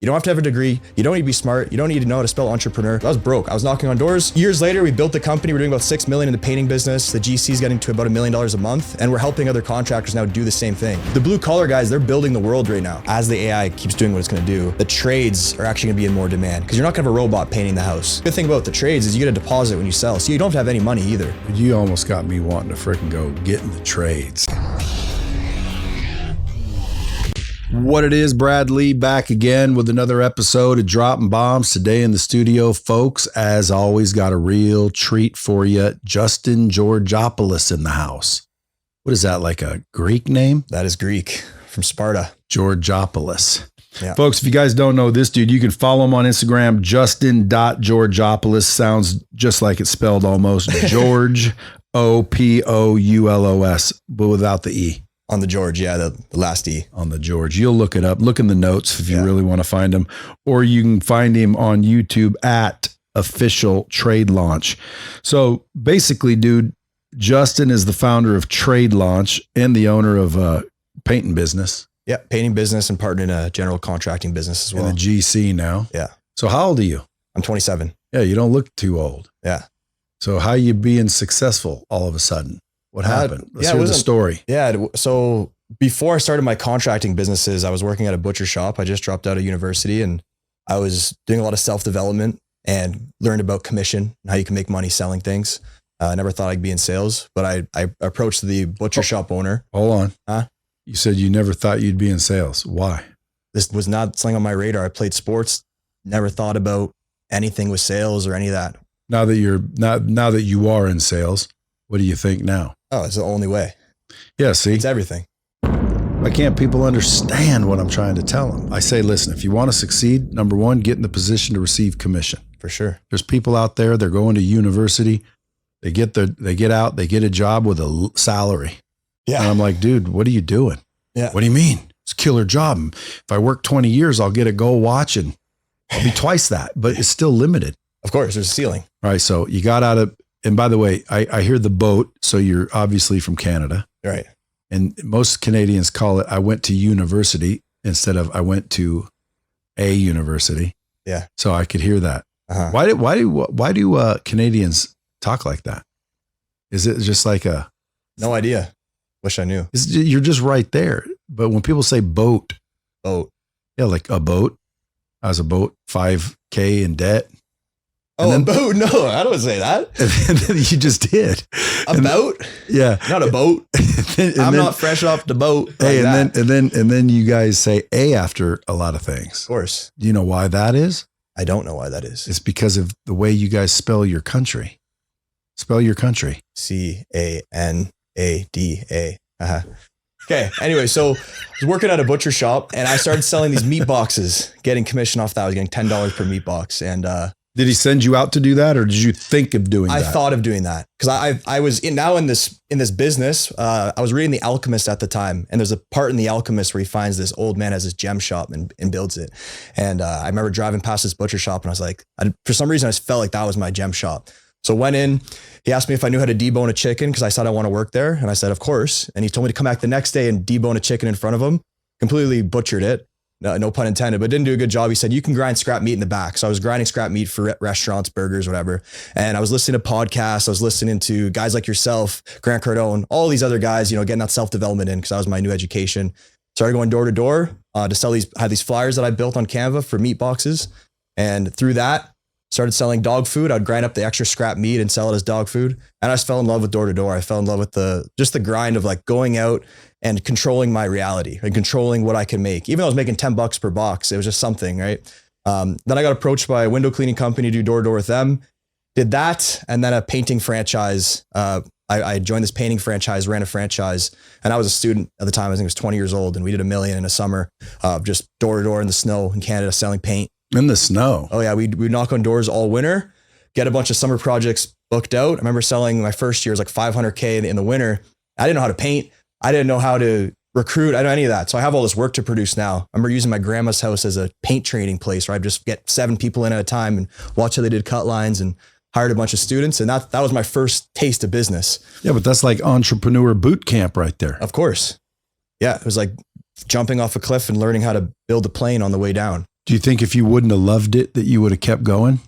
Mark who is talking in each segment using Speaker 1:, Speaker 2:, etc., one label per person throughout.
Speaker 1: You don't have to have a degree. You don't need to be smart. You don't need to know how to spell entrepreneur. I was broke. I was knocking on doors. Years later, we built the company. We're doing about $6 million in the painting business. The GC's getting to about $1 million a month. And we're helping other contractors now do the same thing. The blue collar guys, they're building the world right now. As the AI keeps doing what it's going to do, the trades are actually going to be in more demand because you're not going to have a robot painting the house. The good thing about the trades is you get a deposit when you sell. So you don't have to have any money either.
Speaker 2: You almost got me wanting to freaking go get in the trades. What it is, Brad Lee back again with another episode of Dropping Bombs. Today in the studio, folks, as always, got a real treat for you. Justin Georgopoulos in the house. What is that, like a Greek name?
Speaker 1: That is Greek, from Sparta.
Speaker 2: Georgopoulos.
Speaker 1: Yeah.
Speaker 2: Folks, if you guys don't know this dude, you can follow him on Instagram, justin.georgopoulos. Sounds just like it's spelled almost. George, Opoulos, but without the E.
Speaker 1: On the George, yeah, the last E.
Speaker 2: On the George. You'll look it up. Look in the notes if you really want to find him. Or you can find him on YouTube at Official Trade Launch. So basically, dude, Justin is the founder of Trade Launch and the owner of a painting business.
Speaker 1: Yeah, painting business and partner in a general contracting business as well.
Speaker 2: And a GC now.
Speaker 1: Yeah.
Speaker 2: So how old are you?
Speaker 1: I'm 27.
Speaker 2: Yeah, you don't look too old.
Speaker 1: Yeah.
Speaker 2: So how you being successful all of a sudden? What happened? Let's hear the story.
Speaker 1: Yeah. So before I started my contracting businesses, I was working at a butcher shop. I just dropped out of university and I was doing a lot of self-development and learned about commission and how you can make money selling things. I never thought I'd be in sales, but I approached the butcher shop owner.
Speaker 2: Hold on.
Speaker 1: Huh?
Speaker 2: You said you never thought you'd be in sales. Why?
Speaker 1: This was not something on my radar. I played sports, never thought about anything with sales or any of that.
Speaker 2: Now that you are in sales, what do you think now?
Speaker 1: Oh, it's the only way.
Speaker 2: Yeah, see?
Speaker 1: It's everything.
Speaker 2: Why can't people understand what I'm trying to tell them? I say, listen, if you want to succeed, number one, get in the position to receive commission.
Speaker 1: For sure.
Speaker 2: There's people out there, they're going to university, they get out, they get a job with a salary.
Speaker 1: Yeah.
Speaker 2: And I'm like, dude, what are you doing?
Speaker 1: Yeah.
Speaker 2: What do you mean? It's a killer job. If I work 20 years, I'll get a gold watch and I'll be twice that, but it's still limited.
Speaker 1: Of course, there's a ceiling.
Speaker 2: All right. So you got out of, and by the way, I hear the boat. So you're obviously from Canada.
Speaker 1: Right.
Speaker 2: And most Canadians call it, I went to university instead of I went to a university.
Speaker 1: Yeah.
Speaker 2: So I could hear that.
Speaker 1: Uh-huh.
Speaker 2: Why do Canadians talk like that? Is it just like a?
Speaker 1: No idea. Wish I knew.
Speaker 2: You're just right there. But when people say boat.
Speaker 1: Yeah,
Speaker 2: like a boat. I was a boat, 5K in debt.
Speaker 1: Oh, a boat? No, I don't say that.
Speaker 2: And then you just did.
Speaker 1: A boat?
Speaker 2: Yeah.
Speaker 1: Not a boat. I'm not fresh off the boat.
Speaker 2: Hey, and then you guys say A after a lot of things.
Speaker 1: Of course.
Speaker 2: Do you know why that is?
Speaker 1: I don't know why that is.
Speaker 2: It's because of the way you guys spell your country. Spell your country.
Speaker 1: Canada. Uh-huh. Okay. Anyway, so I was working at a butcher shop and I started selling these meat boxes, getting commission off that. I was getting $10 per meat box. And,
Speaker 2: did he send you out to do that, or did you think of doing that?
Speaker 1: I thought of doing that because I was in this business. I was reading The Alchemist at the time, and there's a part in The Alchemist where he finds this old man has this gem shop and builds it. And I remember driving past this butcher shop, and I was like, for some reason, I just felt like that was my gem shop. So went in. He asked me if I knew how to debone a chicken because I said I want to work there, and I said of course. And he told me to come back the next day and debone a chicken in front of him. Completely butchered it. No pun intended, but didn't do a good job. He said, you can grind scrap meat in the back. So I was grinding scrap meat for restaurants, burgers, whatever. And I was listening to podcasts. I was listening to guys like yourself, Grant Cardone, all these other guys, getting that self-development in because that was my new education. Started going door to door to sell had these flyers that I built on Canva for meat boxes. And through that, started selling dog food. I'd grind up the extra scrap meat and sell it as dog food. And I just fell in love with door to door. I fell in love with just the grind of like going out and controlling my reality and controlling what I can make. Even though I was making $10 per box, it was just something, right? Then I got approached by a window cleaning company to do door to door with them. Did that. And then a painting franchise. I joined this painting franchise, ran a franchise, and I was a student at the time. I think I was 20 years old, and we did $1 million in a summer of just door to door in the snow in Canada selling paint.
Speaker 2: In the snow?
Speaker 1: Oh yeah. We'd knock on doors all winter, get a bunch of summer projects booked out. I remember selling my first year was like 500K in the winter. I didn't know how to paint. I didn't know how to recruit. I don't know any of that. So I have all this work to produce now. I remember using my grandma's house as a paint training place where I'd just get 7 people in at a time and watch how they did cut lines and hired a bunch of students. And that was my first taste of business.
Speaker 2: Yeah, but that's like entrepreneur boot camp right there.
Speaker 1: Of course. Yeah. It was like jumping off a cliff and learning how to build a plane on the way down.
Speaker 2: Do you think if you wouldn't have loved it, that you would have kept going?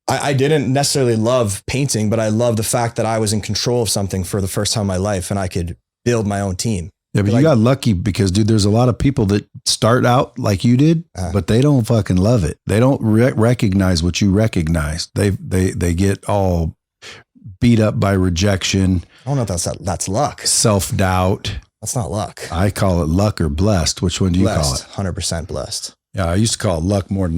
Speaker 1: I didn't necessarily love painting, but I loved the fact that I was in control of something for the first time in my life and I could build my own team.
Speaker 2: Yeah, but you got lucky because, dude, there's a lot of people that start out like you did, but they don't fucking love it. They don't recognize what you recognize. They get all beat up by rejection.
Speaker 1: I don't know if that's luck.
Speaker 2: Self-doubt.
Speaker 1: That's not luck.
Speaker 2: I call it luck or blessed. Which one do you call it?
Speaker 1: 100% blessed.
Speaker 2: Yeah, I used to call it luck more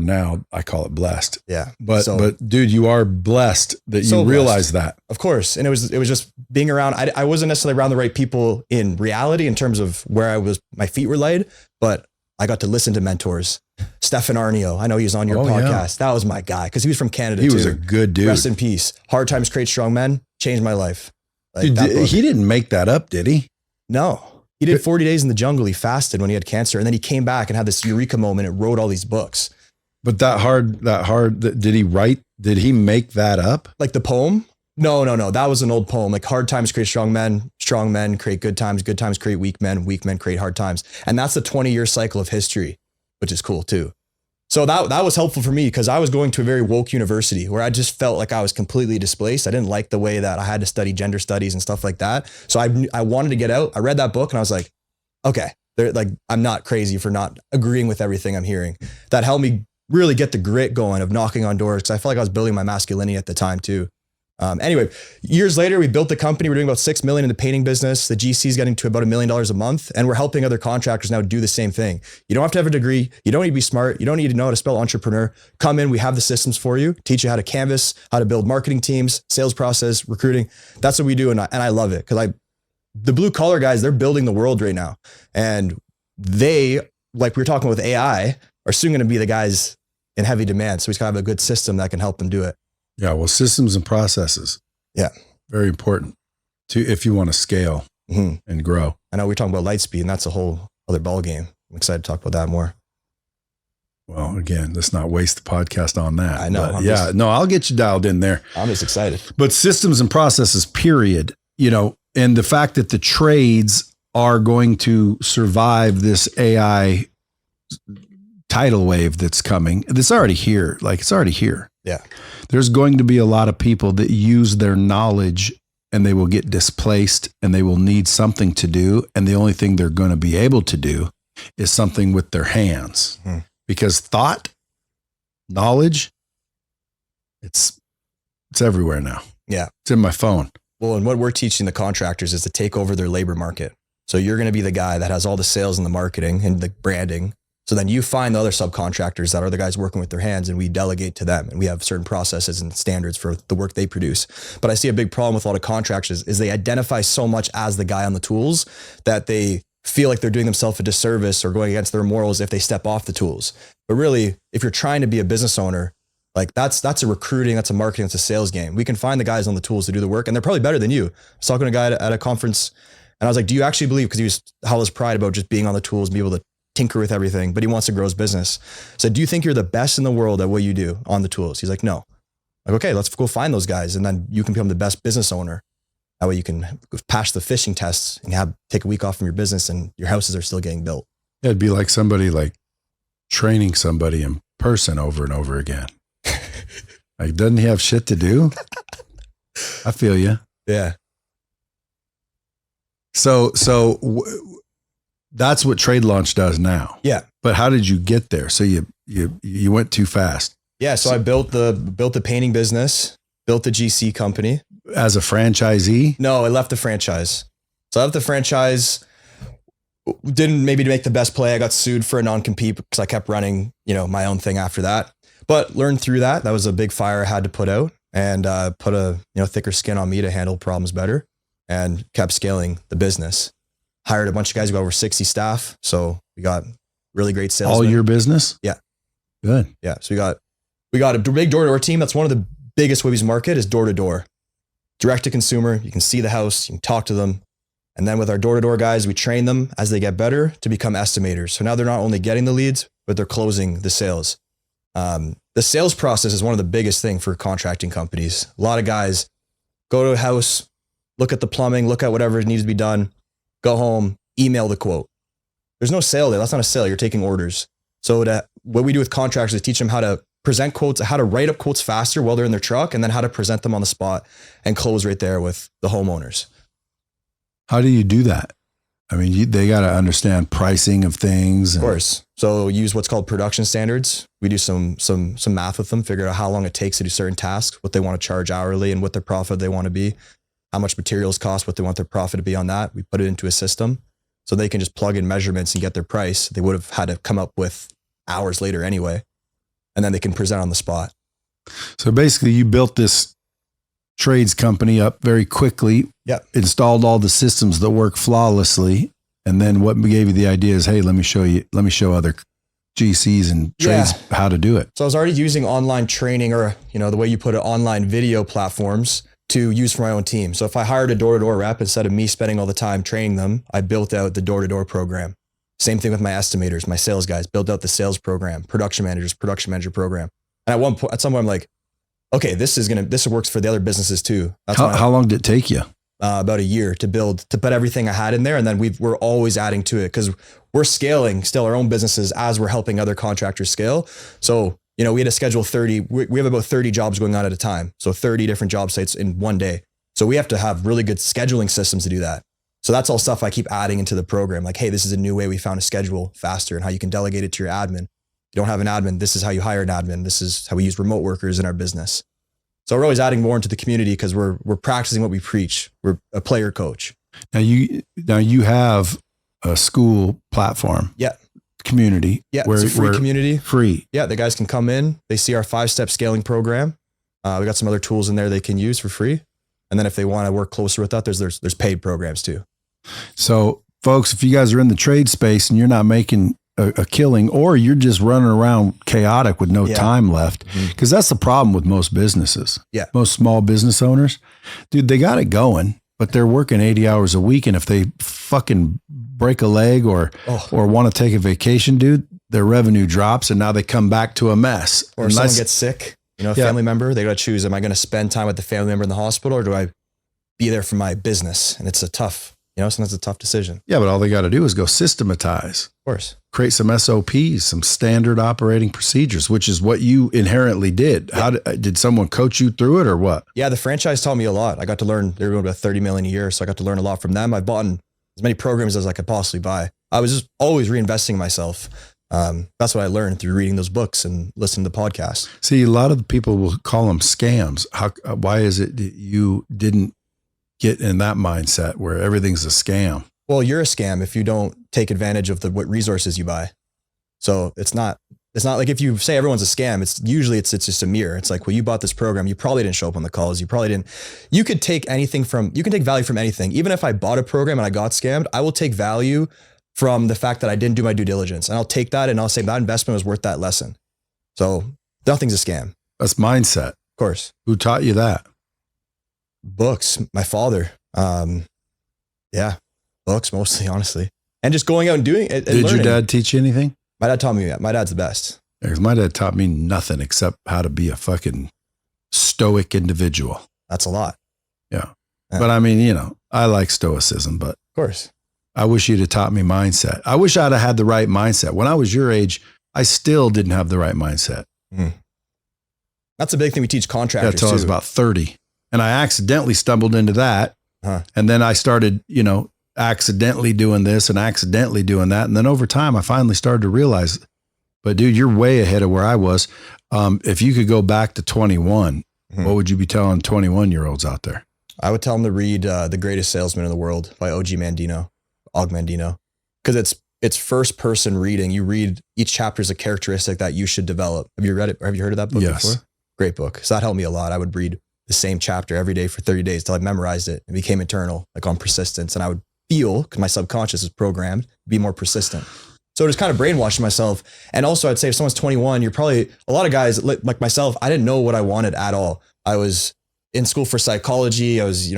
Speaker 2: now. I call it blessed.
Speaker 1: Yeah.
Speaker 2: But dude, you are blessed that you realize that.
Speaker 1: Of course. And it was just being around. I wasn't necessarily around the right people in reality in terms of where my feet were laid, but I got to listen to mentors. Stefan Arnio. I know he was on your podcast. Yeah. That was my guy because he was from Canada too.
Speaker 2: He was a good dude.
Speaker 1: Rest in peace. Hard Times Create Strong Men changed my life.
Speaker 2: Dude, he didn't make that up, did he?
Speaker 1: No. He did 40 days in the jungle. He fasted when he had cancer. And then he came back and had this eureka moment and wrote all these books.
Speaker 2: But did he make that up?
Speaker 1: Like the poem? No. That was an old poem. Like hard times create strong men create good times create weak men create hard times. And that's the 20-year cycle of history, which is cool too. So that was helpful for me because I was going to a very woke university where I just felt like I was completely displaced. I didn't like the way that I had to study gender studies and stuff like that. So I wanted to get out. I read that book and I was like, okay, I'm not crazy for not agreeing with everything I'm hearing. That helped me really get the grit going of knocking on doors because I felt like I was building my masculinity at the time too. Anyway, years later, we built the company. We're doing about 6 million in the painting business. The GC is getting to about $1 million a month. And we're helping other contractors now do the same thing. You don't have to have a degree. You don't need to be smart. You don't need to know how to spell entrepreneur. Come in. We have the systems for you. Teach you how to canvas, how to build marketing teams, sales process, recruiting. That's what we do. And I love it because the blue collar guys, they're building the world right now. And they, like we were talking with AI, are soon going to be the guys in heavy demand. So we just got to have a good system that can help them do it.
Speaker 2: Yeah, well, systems and processes.
Speaker 1: Yeah.
Speaker 2: Very important if you want to scale and grow.
Speaker 1: I know we're talking about LightSpeed and that's a whole other ball game. I'm excited to talk about that more.
Speaker 2: Well, again, let's not waste the podcast on that.
Speaker 1: I know.
Speaker 2: I'll get you dialed in there.
Speaker 1: I'm just excited.
Speaker 2: But systems and processes, period, and the fact that the trades are going to survive this AI tidal wave that's coming. It's already here. It's already here.
Speaker 1: Yeah.
Speaker 2: There's going to be a lot of people that use their knowledge and they will get displaced and they will need something to do. And the only thing they're going to be able to do is something with their hands because thought, knowledge, it's everywhere now.
Speaker 1: Yeah.
Speaker 2: It's in my phone.
Speaker 1: Well, and what we're teaching the contractors is to take over their labor market. So you're going to be the guy that has all the sales and the marketing and the branding. So then you find the other subcontractors that are the guys working with their hands and we delegate to them and we have certain processes and standards for the work they produce. But I see a big problem with a lot of contractors is they identify so much as the guy on the tools that they feel like they're doing themselves a disservice or going against their morals if they step off the tools. But really, if you're trying to be a business owner, that's a recruiting, that's a marketing, that's a sales game. We can find the guys on the tools to do the work and they're probably better than you. I was talking to a guy at a conference and I was like, do you actually believe, because he was all his pride about just being on the tools and be able to tinker with everything, but he wants to grow his business. So do you think you're the best in the world at what you do on the tools? He's like, no. Like, okay, let's go find those guys. And then you can become the best business owner. That way you can pass the fishing tests and take a week off from your business and your houses are still getting built.
Speaker 2: Yeah, it'd be like somebody training somebody in person over and over again. Doesn't he have shit to do? I feel you.
Speaker 1: Yeah.
Speaker 2: So that's what Trade Launch does now.
Speaker 1: Yeah.
Speaker 2: But how did you get there? So you went too fast.
Speaker 1: Yeah. So I built the painting business, built the GC company.
Speaker 2: As a franchisee?
Speaker 1: No, I left the franchise. So I left the franchise, didn't maybe make the best play. I got sued for a non-compete because I kept running, my own thing after that, but learned through that. That was a big fire I had to put out and put a thicker skin on me to handle problems better and kept scaling the business. Hired a bunch of guys who got over 60 staff. So we got really great sales.
Speaker 2: All your business?
Speaker 1: Yeah.
Speaker 2: Good.
Speaker 1: Yeah. So we got a big door-to-door team. That's one of the biggest ways we market is door-to-door. Direct to consumer. You can see the house, you can talk to them. And then with our door-to-door guys, we train them as they get better to become estimators. So now they're not only getting the leads, but they're closing the sales. The sales process is one of the biggest thing for contracting companies. A lot of guys go to a house, look at the plumbing, look at whatever needs to be done, go home, email the quote. There's no sale there. That's not a sale. You're taking orders. So what we do with contractors is teach them how to present quotes, how to write up quotes faster while they're in their truck, and then how to present them on the spot and close right there with the homeowners.
Speaker 2: How do you do that? I mean, they got to understand pricing of things.
Speaker 1: Of course. So use what's called production standards. We do some math with them, figure out how long it takes to do certain tasks, what they want to charge hourly and what their profit they want to be, how much materials cost, what they want their profit to be on that. We put it into a system so they can just plug in measurements and get their price. They would have had to come up with hours later anyway. And then they can present on the spot.
Speaker 2: So basically you built this trades company up very quickly, installed all the systems that work flawlessly. And then what gave you the idea is, hey, let me show other GCs and trades how to do it.
Speaker 1: So I was already using online training, or, the way you put it, online video platforms to use for my own team. So if I hired a door-to-door rep, instead of me spending all the time training them, I built out the door-to-door program. Same thing with my estimators, my sales guys, built out the sales program, production manager program. And at some point I'm like, okay, this works for the other businesses too. That's
Speaker 2: how long did it take you?
Speaker 1: About a year to put everything I had in there. And then we're always adding to it because we're scaling still our own businesses as we're helping other contractors scale. So, we had to schedule 30, we have about 30 jobs going on at a time. So 30 different job sites in one day. So we have to have really good scheduling systems to do that. So that's all stuff I keep adding into the program. Like, hey, this is a new way we found to schedule faster and how you can delegate it to your admin. If you don't have an admin, this is how you hire an admin. This is how we use remote workers in our business. So we're always adding more into the community because we're practicing what we preach. We're a player coach.
Speaker 2: Now you have a school platform.
Speaker 1: Yeah.
Speaker 2: Community.
Speaker 1: Yeah. It's a free community.
Speaker 2: Free.
Speaker 1: Yeah. The guys can come in. They see our 5-step scaling program. We got some other tools in there they can use for free. And then if they want to work closer with that, there's paid programs too.
Speaker 2: So folks, if you guys are in the trade space and you're not making a killing, or you're just running around chaotic with no time left, because that's the problem with most businesses. Yeah. Most small business owners, dude, they got it going, but they're working 80 hours a week. And if they fucking break a leg or want to take a vacation, dude, their revenue drops and now they come back to a mess.
Speaker 1: Or if someone gets sick, a family member, they got to choose, am I going to spend time with the family member in the hospital or do I be there for my business? And it's sometimes a tough decision. Yeah,
Speaker 2: but all they got to do is go systematize.
Speaker 1: Of course.
Speaker 2: Create some SOPs, some standard operating procedures, which is what you inherently did. Yeah. How did someone coach you through it or what?
Speaker 1: Yeah, the franchise taught me a lot. I got to learn, they were doing about 30 million a year. So I got to learn a lot from them. I bought as many programs as I could possibly buy. I was just always reinvesting in myself. That's what I learned through reading those books and listening to podcasts.
Speaker 2: See, a lot of the people will call them scams. Why is it that you didn't get in that mindset where everything's a scam?
Speaker 1: Well, you're a scam if you don't take advantage of what resources you buy. So it's not like if you say everyone's a scam, it's just a mirror. It's like, well, you bought this program. You probably didn't show up on the calls. You can take value from anything. Even if I bought a program and I got scammed, I will take value from the fact that I didn't do my due diligence. And I'll take that and I'll say that investment was worth that lesson. So nothing's a scam.
Speaker 2: That's mindset.
Speaker 1: Of course.
Speaker 2: Who taught you that?
Speaker 1: Books, my father. Books mostly, honestly. And just going out and doing it.
Speaker 2: Did your dad teach you anything?
Speaker 1: My dad taught me that. My dad's the best.
Speaker 2: Yeah, 'cause my dad taught me nothing except how to be a fucking stoic individual.
Speaker 1: That's a lot.
Speaker 2: Yeah. But I mean, I like stoicism, but
Speaker 1: of course.
Speaker 2: I wish you'd have taught me mindset. I wish I'd have had the right mindset. When I was your age, I still didn't have the right mindset.
Speaker 1: That's a big thing we teach contractors
Speaker 2: until I was about 30. And I accidentally stumbled into that. And then I started, accidentally doing this and accidentally doing that. And then over time, I finally started to realize, but dude, you're way ahead of where I was. If you could go back to 21, what would you be telling 21-year-olds out there?
Speaker 1: I would tell them to read The Greatest Salesman in the World by Og Mandino. Because it's first person reading. You read each chapter is a characteristic that you should develop. Have you read it? Or have you heard of that book before? Great book. So that helped me a lot. I would read the same chapter every day for 30 days till I memorized it and became internal, like on persistence. And I would feel, because my subconscious is programmed, be more persistent. So just kind of brainwashing myself. And also I'd say if someone's 21, you're probably, a lot of guys like myself, I didn't know what I wanted at all. I was in school for psychology. I was,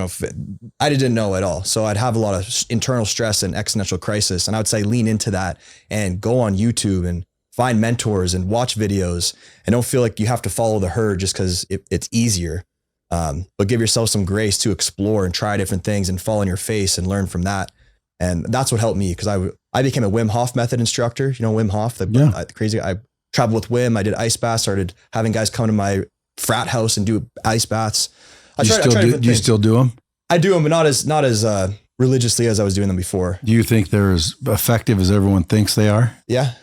Speaker 1: I didn't know at all. So I'd have a lot of internal stress and existential crisis. And I would say lean into that and go on YouTube and find mentors and watch videos and don't feel like you have to follow the herd just because it's easier. But give yourself some grace to explore and try different things and fall on your face and learn from that. And that's what helped me because I became a Wim Hof method instructor. You know, Wim Hof, the crazy guy. I traveled with Wim. I did ice baths, started having guys come to my frat house and do ice baths.
Speaker 2: Do you still do them? I
Speaker 1: do them, but not as religiously as I was doing them before.
Speaker 2: Do you think they're as effective as everyone thinks they are?
Speaker 1: Yeah.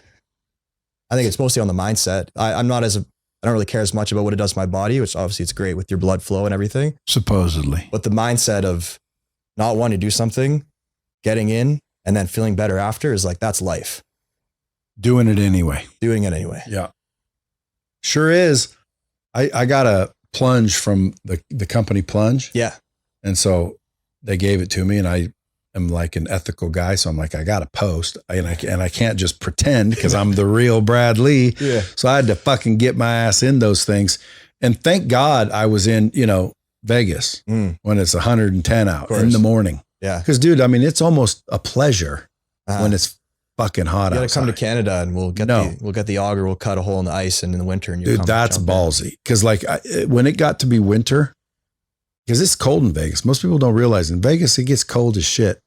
Speaker 1: I think it's mostly on the mindset. I don't really care as much about what it does to my body, which obviously it's great with your blood flow and everything.
Speaker 2: Supposedly.
Speaker 1: But the mindset of not wanting to do something, getting in, and then feeling better after is like, that's life.
Speaker 2: Doing it anyway.
Speaker 1: Yeah.
Speaker 2: Sure is. I got a plunge from the company Plunge.
Speaker 1: Yeah.
Speaker 2: And so they gave it to me, and I am like an ethical guy. So I'm like, I got to post, and I can't just pretend because I'm the real Brad Lee.
Speaker 1: Yeah.
Speaker 2: So I had to fucking get my ass in those things. And thank God I was in, Vegas when it's 110 out in the morning.
Speaker 1: Yeah.
Speaker 2: Cause dude, I mean, it's almost a pleasure when it's fucking hot. You gotta
Speaker 1: come to Canada and we'll get the auger. We'll cut a hole in the ice and in the winter. And
Speaker 2: dude, that's ballsy. Cause like when it got to be winter, because it's cold in Vegas. Most people don't realize in Vegas, it gets cold as shit.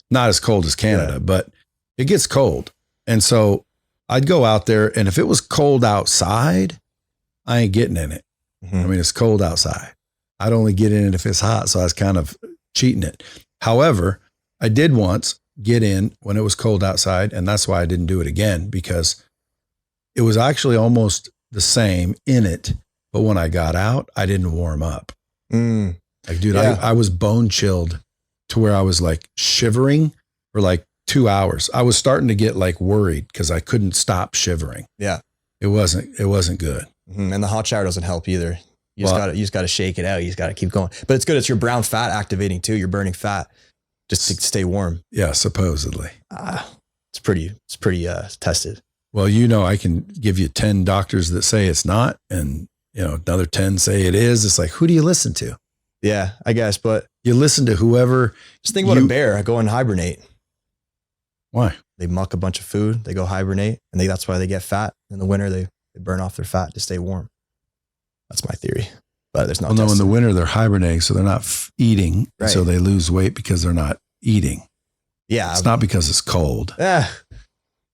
Speaker 2: Not as cold as Canada, but it gets cold. And so I'd go out there, and if it was cold outside, I ain't getting in it. I mean, it's cold outside. I'd only get in it if it's hot. So I was kind of cheating it. However, I did once get in when it was cold outside, and that's why I didn't do it again, because it was actually almost the same in it. But when I got out, I didn't warm up. Like, dude, I was bone chilled to where I was like shivering for like 2 hours. I was starting to get like worried because I couldn't stop shivering.
Speaker 1: Yeah.
Speaker 2: It wasn't good.
Speaker 1: And the hot shower doesn't help either. You just got to shake it out. You just got to keep going. But it's good. It's your brown fat activating too. You're burning fat just to stay warm.
Speaker 2: Yeah, supposedly.
Speaker 1: It's pretty tested.
Speaker 2: Well, I can give you 10 doctors that say it's not, and another 10 say it is. It's like, who do you listen to?
Speaker 1: Yeah, I guess. But
Speaker 2: you listen to whoever.
Speaker 1: Just think about a bear. Go and hibernate.
Speaker 2: Why?
Speaker 1: They muck a bunch of food. They go hibernate, and that's why they get fat. In the winter, they burn off their fat to stay warm. That's my theory. But there's no.
Speaker 2: Well, no, in the winter they're hibernating, so they're not eating, right. So they lose weight because they're not eating.
Speaker 1: Yeah,
Speaker 2: it's not because it's cold.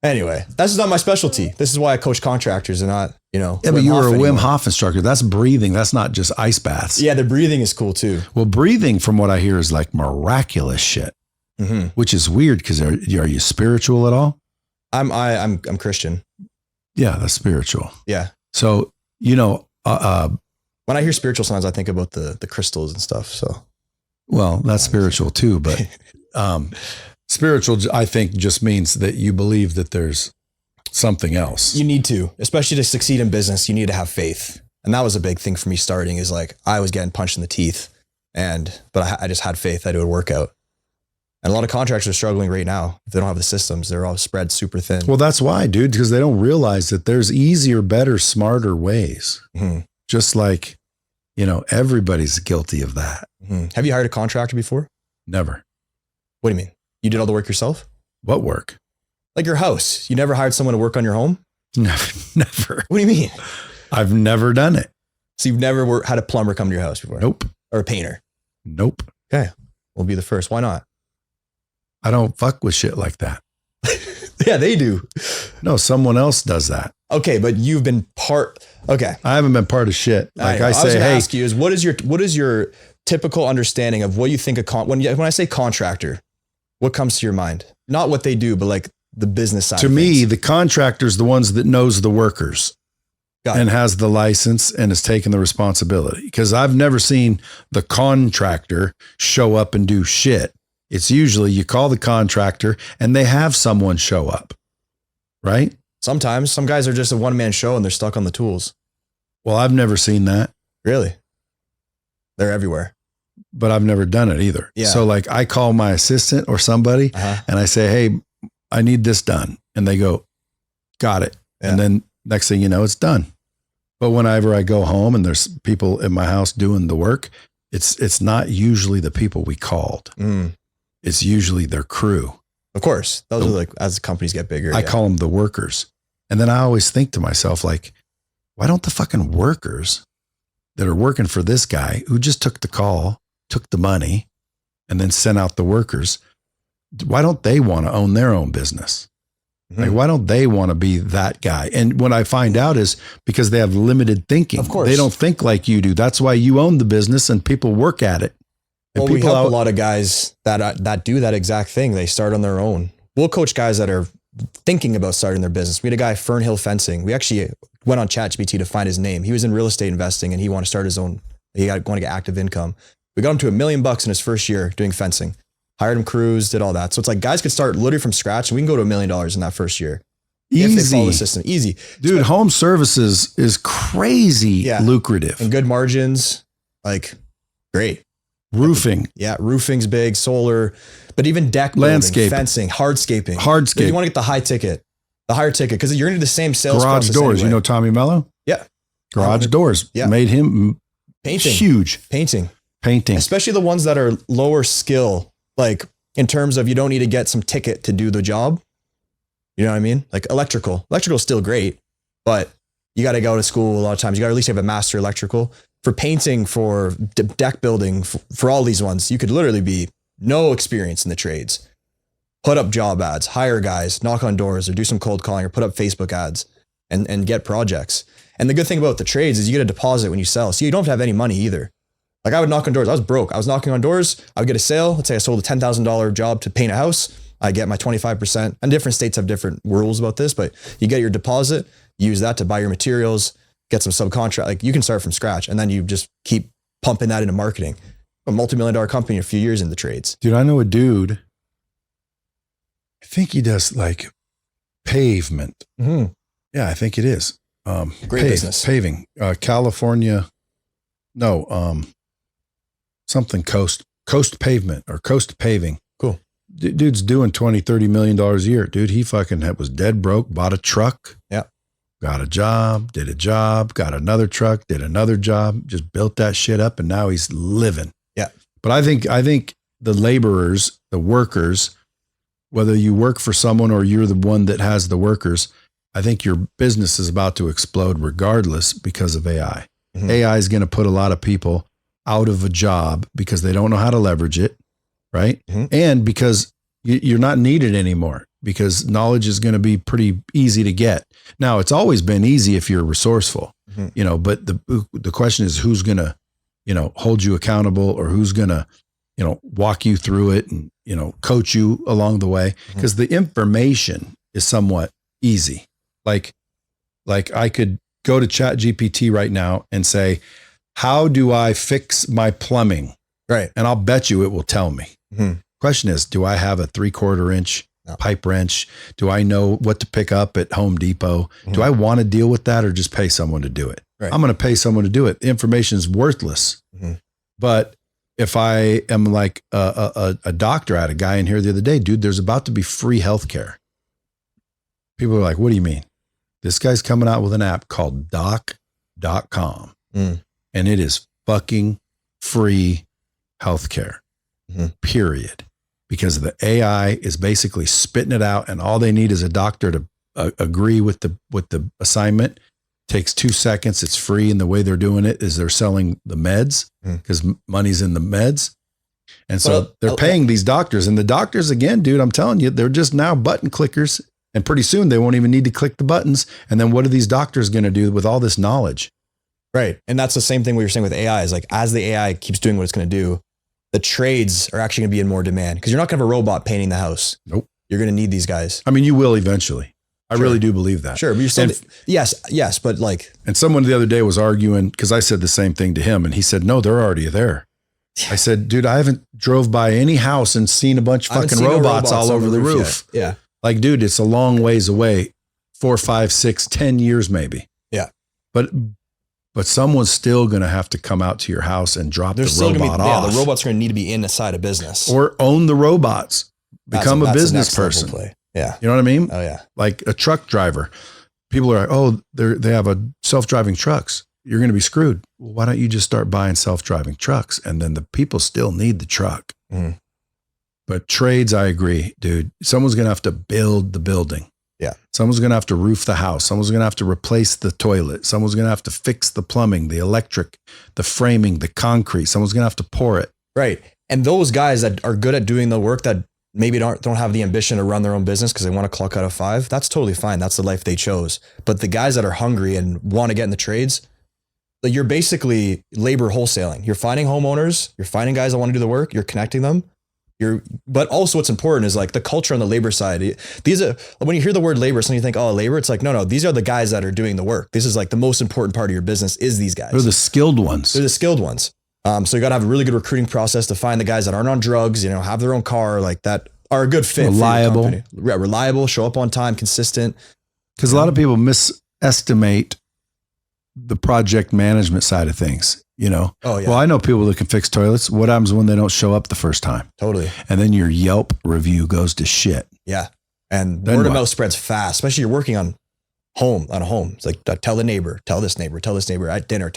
Speaker 1: Anyway, that's not my specialty. This is why I coach contractors and not,
Speaker 2: Yeah, but you were a Wim Hof instructor. That's breathing. That's not just ice baths.
Speaker 1: Yeah, the breathing is cool too.
Speaker 2: Well, breathing, from what I hear, is like miraculous shit, which is weird because are you spiritual at all?
Speaker 1: I'm Christian.
Speaker 2: Yeah, that's spiritual.
Speaker 1: Yeah.
Speaker 2: So
Speaker 1: when I hear spiritual sounds, I think about the crystals and stuff. So,
Speaker 2: well, that's spiritual too, but spiritual, I think, just means that you believe that there's something else.
Speaker 1: You need to, especially to succeed in business, you need to have faith. And that was a big thing for me starting, is like, I was getting punched in the teeth, but I just had faith that it would work out. And a lot of contractors are struggling right now. If they don't have the systems, they're all spread super thin.
Speaker 2: Well, that's why, dude, because they don't realize that there's easier, better, smarter ways. Just like, everybody's guilty of that.
Speaker 1: Have you hired a contractor before?
Speaker 2: Never.
Speaker 1: What do you mean? You did all the work yourself?
Speaker 2: What work?
Speaker 1: Like your house. You never hired someone to work on your home?
Speaker 2: Never.
Speaker 1: What do you mean?
Speaker 2: I've never done it.
Speaker 1: So you've never had a plumber come to your house before?
Speaker 2: Nope.
Speaker 1: Or a painter?
Speaker 2: Nope.
Speaker 1: Okay. We'll be the first. Why not?
Speaker 2: I don't fuck with shit like that.
Speaker 1: Yeah, they do.
Speaker 2: No, someone else does that.
Speaker 1: Okay, but you've been part. Okay.
Speaker 2: I haven't been part of shit. Like I say, hey,
Speaker 1: ask you is what is your typical understanding of what you think when I say contractor, what comes to your mind? Not what they do, but like the business side.
Speaker 2: To me, the contractor's the ones that knows the workers and has the license and has taken the responsibility. Because I've never seen the contractor show up and do shit. It's usually you call the contractor and they have someone show up, right?
Speaker 1: Sometimes some guys are just a one-man show and they're stuck on the tools.
Speaker 2: Well, I've never seen that.
Speaker 1: Really? They're everywhere.
Speaker 2: But I've never done it either.
Speaker 1: Yeah.
Speaker 2: So like I call my assistant or somebody and I say, hey, I need this done. And they go, got it. Yeah. And then next thing you know, it's done. But whenever I go home and there's people in my house doing the work, it's not usually the people we called. It's usually their crew.
Speaker 1: Of course. Those are like, as the companies get bigger.
Speaker 2: I call them the workers. And then I always think to myself, like, why don't the fucking workers that are working for this guy who just took the call, took the money, and then sent out the workers, why don't they want to own their own business? Like, why don't they want to be that guy? And what I find out is because they have limited thinking.
Speaker 1: Of course.
Speaker 2: They don't think like you do. That's why you own the business and people work at it. And
Speaker 1: well, we help a lot of guys that do that exact thing. They start on their own. We'll coach guys that are thinking about starting their business. We had a guy, Fernhill Fencing. We actually went on ChatGPT to find his name. He was in real estate investing and he wanted to start his own. He want to get active income. We got him to $1 million in his first year doing fencing. Hired him crews, did all that. So it's like guys could start literally from scratch and we can go to $1 million in that first year.
Speaker 2: Easy.
Speaker 1: If they follow the system. Easy.
Speaker 2: Dude, home services is crazy lucrative.
Speaker 1: And good margins, like great.
Speaker 2: Roofing.
Speaker 1: Yeah, roofing's big, solar, but even deck building,
Speaker 2: landscaping,
Speaker 1: fencing, hardscaping.
Speaker 2: Hardscape.
Speaker 1: You want to get the high ticket, the higher ticket, because you're going to do the same sales
Speaker 2: Garage
Speaker 1: process
Speaker 2: doors.
Speaker 1: anyway.
Speaker 2: You know Tommy Mello?
Speaker 1: Yeah.
Speaker 2: Garage doors.
Speaker 1: Yeah.
Speaker 2: Made him
Speaker 1: painting.
Speaker 2: Huge.
Speaker 1: Painting.
Speaker 2: Painting.
Speaker 1: Especially the ones that are lower skill, like in terms of you don't need to get some ticket to do the job. You know what I mean? Like electrical. Electrical is still great, but you got to go to school a lot of times. You got to at least have a master electrical. For painting, for deck building, for all these ones, you could literally be no experience in the trades. Put up job ads, hire guys, knock on doors, or do some cold calling, or put up Facebook ads and get projects. And the good thing about the trades is you get a deposit when you sell. So you don't have to have any money either. Like I would knock on doors. I was broke. I was knocking on doors. I would get a sale. Let's say I sold a $10,000 job to paint a house. I get my 25%. And different states have different rules about this, but you get your deposit, use that to buy your materials, get some subcontract. Like you can start from scratch and then you just keep pumping that into marketing. A multi-million-dollar company in a few years in the trades.
Speaker 2: Dude, I know a dude. I think he does like pavement.
Speaker 1: Mm-hmm.
Speaker 2: Yeah, I think it is.
Speaker 1: Great business.
Speaker 2: Paving. California. No, something coast pavement or coast paving.
Speaker 1: Cool.
Speaker 2: Dude's doing $20-30 million a year. Dude, he fucking was dead broke, bought a truck.
Speaker 1: Yeah.
Speaker 2: Got a job, did a job, got another truck, did another job, just built that shit up, and now he's living.
Speaker 1: Yeah.
Speaker 2: But I think the laborers, the workers, whether you work for someone or you're the one that has the workers, I think your business is about to explode regardless because of AI. Mm-hmm. AI is going to put a lot of people out of a job because they don't know how to leverage it, right? Mm-hmm. And because you're not needed anymore because knowledge is going to be pretty easy to get. Now, it's always been easy if you're resourceful, but the question is who's going to, hold you accountable or who's going to, walk you through it and, coach you along the way because the information is somewhat easy. Like I could go to ChatGPT right now and say, how do I fix my plumbing?
Speaker 1: Right.
Speaker 2: And I'll bet you it will tell me. Mm-hmm. Question is, do I have a 3/4 inch pipe wrench? Do I know what to pick up at Home Depot? Mm-hmm. Do I want to deal with that or just pay someone to do it? Right. I'm going to pay someone to do it. The information is worthless. Mm-hmm. But if I am like a doctor, I had a guy in here the other day, dude, there's about to be free healthcare. People are like, what do you mean? This guy's coming out with an app called doc.com and it is fucking free healthcare, period. Because the AI is basically spitting it out and all they need is a doctor to agree with the assignment. Takes 2 seconds. It's free. And the way they're doing it is they're selling the meds because money's in the meds. And so they're paying these doctors and the doctors again, dude, I'm telling you, they're just now button clickers and pretty soon they won't even need to click the buttons. And then what are these doctors going to do with all this knowledge?
Speaker 1: Right. And that's the same thing we were saying with AI is like, as the AI keeps doing what it's going to do, the trades are actually going to be in more demand because you're not going to have a robot painting the house.
Speaker 2: Nope.
Speaker 1: You're going to need these guys.
Speaker 2: I mean, you will eventually. I really do believe that.
Speaker 1: Sure. But you're still, yes. But like,
Speaker 2: and someone the other day was arguing because I said the same thing to him and he said, no, they're already there. I said, dude, I haven't drove by any house and seen a bunch of fucking robots all over the roof.
Speaker 1: Yeah.
Speaker 2: Like, dude, it's a long ways away, 4, 5, 6, 10 years, maybe.
Speaker 1: Yeah.
Speaker 2: But someone's still going to have to come out to your house and drop the robot off.
Speaker 1: Yeah, the robots are going to need to be inside a business.
Speaker 2: Or own the robots. Become a business person.
Speaker 1: Play. Yeah.
Speaker 2: You know what I mean?
Speaker 1: Oh, yeah.
Speaker 2: Like a truck driver. People are like, oh, they have a self-driving trucks. You're going to be screwed. Well, why don't you just start buying self-driving trucks? And then the people still need the truck. Mm. But trades, I agree, dude. Someone's going to have to build the building.
Speaker 1: Yeah.
Speaker 2: Someone's going to have to roof the house. Someone's going to have to replace the toilet. Someone's going to have to fix the plumbing, the electric, the framing, the concrete. Someone's going to have to pour it.
Speaker 1: Right. And those guys that are good at doing the work that maybe don't have the ambition to run their own business because they want to clock out at 5, that's totally fine. That's the life they chose. But the guys that are hungry and want to get in the trades, like you're basically labor wholesaling. You're finding homeowners, you're finding guys that want to do the work, you're connecting them. But also what's important is like the culture on the labor side. These are, when you hear the word labor, so you think, oh, labor, it's like, no, these are the guys that are doing the work. This is like the most important part of your business is these guys.
Speaker 2: They're the skilled ones.
Speaker 1: They're the skilled ones. So you got to have a really good recruiting process to find the guys that aren't on drugs, have their own car, like that are a good fit.
Speaker 2: Reliable.
Speaker 1: For your company. Yeah, reliable, show up on time, consistent.
Speaker 2: Because a lot of people misestimate the project management side of things.
Speaker 1: Oh yeah.
Speaker 2: Well, I know people that can fix toilets. What happens when they don't show up the first time?
Speaker 1: Totally.
Speaker 2: And then your Yelp review goes to shit.
Speaker 1: Yeah. And
Speaker 2: Then
Speaker 1: word of
Speaker 2: what?
Speaker 1: mouth spreads fast, especially you're working on a home. It's like tell the neighbor, tell this neighbor at dinner,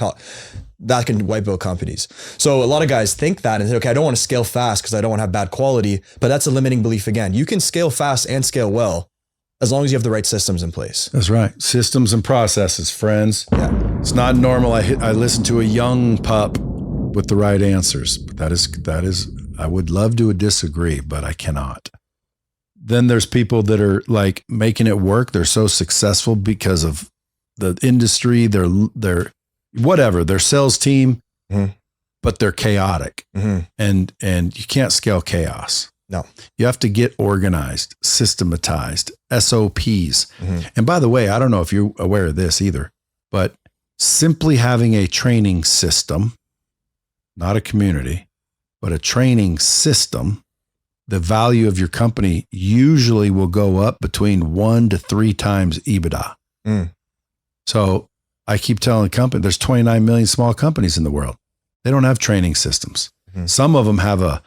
Speaker 1: that can wipe out companies. So a lot of guys think that and say, okay, I don't want to scale fast because I don't want to have bad quality, but that's a limiting belief again. You can scale fast and scale well as long as you have the right systems in place.
Speaker 2: That's right. Systems and processes, friends.
Speaker 1: Yeah.
Speaker 2: It's not normal. I listen to a young pup with the right answers. But that is, I would love to disagree, but I cannot. Then there's people that are like making it work. They're so successful because of the industry, their whatever, their sales team, but they're chaotic. And you can't scale chaos.
Speaker 1: No.
Speaker 2: You have to get organized, systematized, SOPs. And by the way, I don't know if you're aware of this either, but simply having a training system, not a community, but a training system, the value of your company usually will go up between 1 to 3 times EBITDA. So I keep telling companies, there's 29 million small companies in the world. They don't have training systems. Some of them have a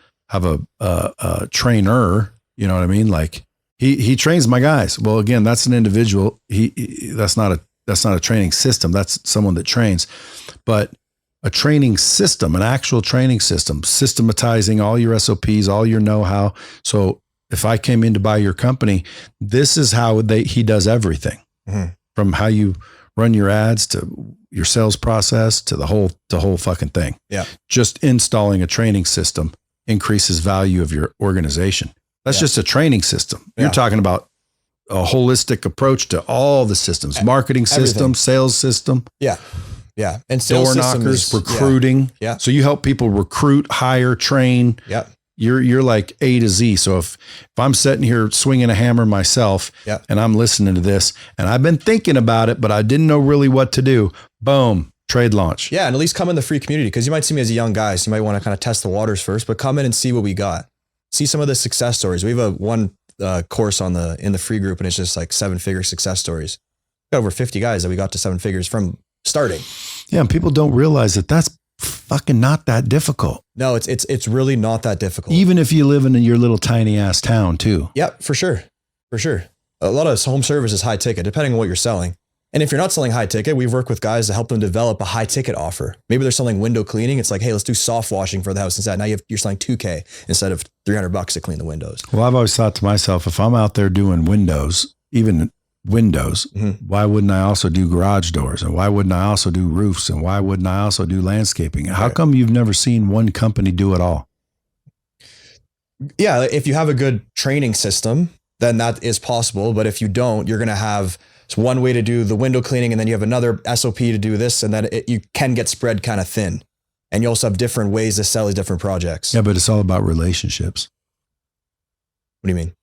Speaker 2: trainer, you know what I mean? Like he trains my guys. Well, again, that's an individual. That's not a training system. That's someone that trains, but a training system, an actual training system, systematizing all your SOPs, all your know-how. So if I came in to buy your company, this is how he does everything from how you run your ads to your sales process to the whole fucking thing.
Speaker 1: Yeah.
Speaker 2: Just installing a training system increases value of your organization. That's just a training system. You're talking about a holistic approach to all the systems, marketing system, sales system.
Speaker 1: Yeah. Yeah. And sales
Speaker 2: door knockers, recruiting.
Speaker 1: Yeah.
Speaker 2: So you help people recruit, hire, train.
Speaker 1: Yeah.
Speaker 2: You're like A to Z. So if I'm sitting here swinging a hammer myself and I'm listening to this and I've been thinking about it, but I didn't know really what to do, boom, trade launch.
Speaker 1: Yeah. And at least come in the free community because you might see me as a young guy. So you might want to kind of test the waters first, but come in and see what we got. See some of the success stories. We have one course in the free group and it's just like 7-figure success stories. We got over 50 guys that we got to 7 figures from starting.
Speaker 2: Yeah. And people don't realize that that's fucking not that difficult.
Speaker 1: No, it's really not that difficult.
Speaker 2: Even if you live in your little tiny ass town too.
Speaker 1: Yep, for sure. For sure. A lot of home service is high ticket, depending on what you're selling. And if you're not selling high ticket, we've worked with guys to help them develop a high ticket offer. Maybe they're selling window cleaning. It's like, hey, let's do soft washing for the house instead. Now you're selling $2,000 instead of $300 to clean the windows.
Speaker 2: Well, I've always thought to myself, if I'm out there doing windows, even windows, why wouldn't I also do garage doors? And why wouldn't I also do roofs? And why wouldn't I also do landscaping? How come you've never seen one company do it all?
Speaker 1: Yeah, if you have a good training system, then that is possible. But if you don't, you're going to have one way to do the window cleaning, and then you have another SOP to do this, and then you can get spread kind of thin. And you also have different ways to sell these different projects.
Speaker 2: Yeah, but it's all about relationships.
Speaker 1: What do you mean?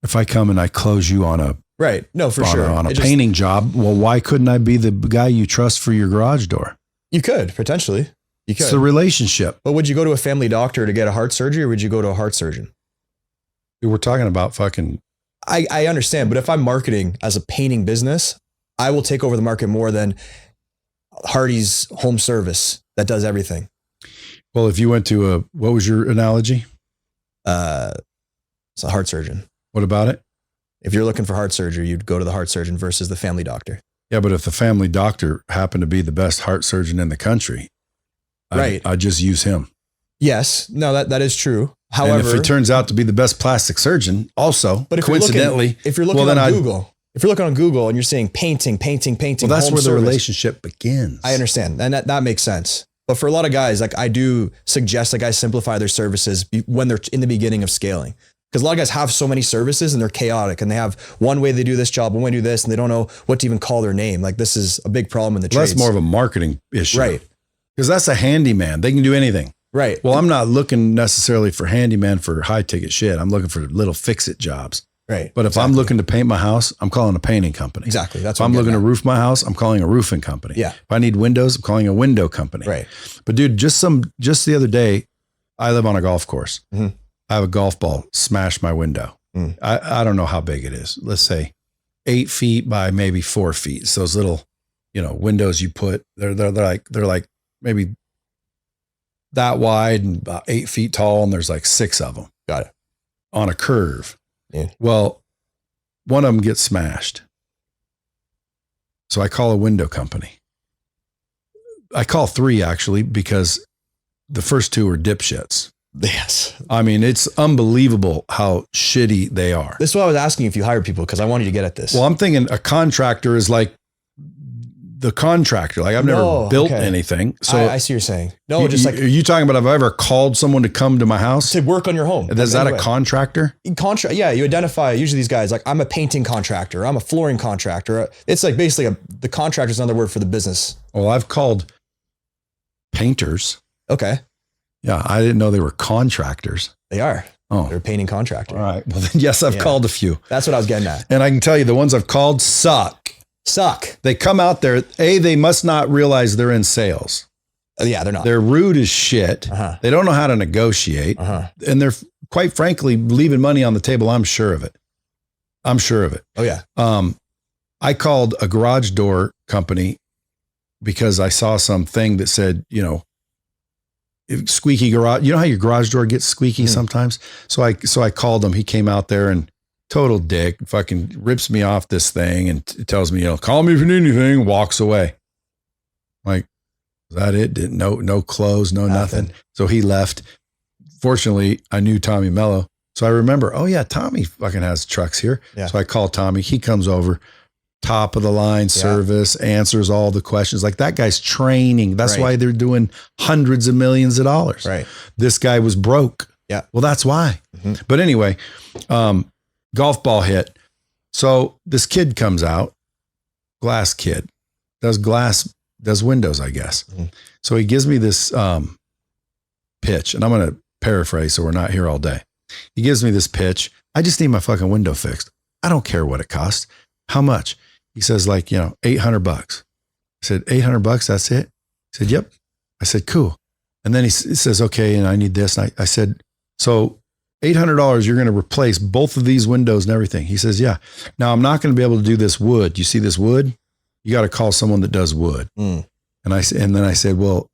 Speaker 2: If I come and I close you on a
Speaker 1: right, no, for sure,
Speaker 2: on a painting job, well, why couldn't I be the guy you trust for your garage door?
Speaker 1: You could potentially. You could.
Speaker 2: It's the relationship.
Speaker 1: But would you go to a family doctor to get a heart surgery, or would you go to a heart surgeon?
Speaker 2: We're talking about fucking.
Speaker 1: I understand, but if I'm marketing as a painting business, I will take over the market more than Hardy's Home Service that does everything.
Speaker 2: Well, if you went to what was your analogy?
Speaker 1: It's a heart surgeon.
Speaker 2: What about it?
Speaker 1: If you're looking for heart surgery, you'd go to the heart surgeon versus the family doctor.
Speaker 2: Yeah, but if the family doctor happened to be the best heart surgeon in the country, I'd just use him.
Speaker 1: Yes, no, that is true. However,
Speaker 2: and if it turns out to be the best plastic surgeon, also,
Speaker 1: but
Speaker 2: coincidentally,
Speaker 1: if you're looking on Google and you're seeing painting,
Speaker 2: well, that's where the relationship begins.
Speaker 1: I understand, and that makes sense. But for a lot of guys, like I do suggest that guys simplify their services when they're in the beginning of scaling. Because a lot of guys have so many services and they're chaotic and they have one way they do this job, one way they do this, and they don't know what to even call their name. Like this is a big problem in the trades.
Speaker 2: That's more of a marketing issue.
Speaker 1: Right.
Speaker 2: Because that's a handyman. They can do anything.
Speaker 1: Right.
Speaker 2: Well, I'm not looking necessarily for handyman for high ticket shit. I'm looking for little fix it jobs.
Speaker 1: Right.
Speaker 2: But if I'm looking to paint my house, I'm calling a painting company.
Speaker 1: Exactly. That's
Speaker 2: if I'm looking to roof my house, I'm calling a roofing company.
Speaker 1: Yeah.
Speaker 2: If I need windows, I'm calling a window company.
Speaker 1: Right.
Speaker 2: But dude, just the other day, I live on a golf course.
Speaker 1: Mm-hmm.
Speaker 2: I have a golf ball smash my window.
Speaker 1: Mm.
Speaker 2: I don't know how big it is. Let's say 8 feet by maybe 4 feet. It's those little, windows you put, they're like maybe that wide and about 8 feet tall. And there's like 6 of them.
Speaker 1: Got it.
Speaker 2: On a curve.
Speaker 1: Yeah.
Speaker 2: Well, one of them gets smashed. So I call a window company. I call 3 actually, because the first 2 are dipshits.
Speaker 1: Yes.
Speaker 2: I mean, it's unbelievable how shitty they are.
Speaker 1: This is why I was asking if you hire people, because I wanted you to get at this.
Speaker 2: Well, I'm thinking a contractor is like the contractor. Like I've never built anything. So
Speaker 1: I see what you're saying. No, just like,
Speaker 2: are you talking about, have I ever called someone to come to my house?
Speaker 1: To work on your home.
Speaker 2: Is that a contractor?
Speaker 1: Yeah, you identify usually these guys like, I'm a painting contractor. I'm a flooring contractor. It's like basically the contractor is another word for the business.
Speaker 2: Well, I've called painters.
Speaker 1: Okay.
Speaker 2: Yeah, I didn't know they were contractors.
Speaker 1: They are.
Speaker 2: Oh,
Speaker 1: they're a painting contractor.
Speaker 2: All right. Well, then yes, I've called a few.
Speaker 1: That's what I was getting at.
Speaker 2: And I can tell you the ones I've called suck. They come out there. They must not realize they're in sales.
Speaker 1: Yeah, they're not.
Speaker 2: They're rude as shit.
Speaker 1: Uh-huh.
Speaker 2: They don't know how to negotiate.
Speaker 1: Uh-huh.
Speaker 2: And they're quite frankly leaving money on the table. I'm sure of it.
Speaker 1: Oh yeah.
Speaker 2: I called a garage door company because I saw something that said, squeaky garage. You know how your garage door gets squeaky sometimes? So I called him. He came out there and total dick, fucking rips me off this thing and tells me, call me if you need anything, walks away. Like, is that it? No clothes, nothing. So he left. Fortunately, I knew Tommy Mello. So I remember, oh yeah, Tommy fucking has trucks here. Yeah. So I called Tommy. He comes over, top of the line service, answers all the questions. Like that guy's training. That's why they're doing hundreds of millions of dollars.
Speaker 1: Right.
Speaker 2: This guy was broke.
Speaker 1: Yeah.
Speaker 2: Well, that's why. Mm-hmm. But anyway, golf ball hit. So this kid comes out, glass kid, does windows, I guess. Mm-hmm. So he gives me this pitch, and I'm going to paraphrase so we're not here all day. He gives me this pitch. I just need my fucking window fixed. I don't care what it costs. How much? He says like, $800. I said, $800, that's it? He said, yep. I said, cool. And then he says, okay, and I need this. And I said, so $800, you're going to replace both of these windows and everything. He says, yeah. Now I'm not going to be able to do this wood. You see this wood? You got to call someone that does wood. Mm. And then I said, well,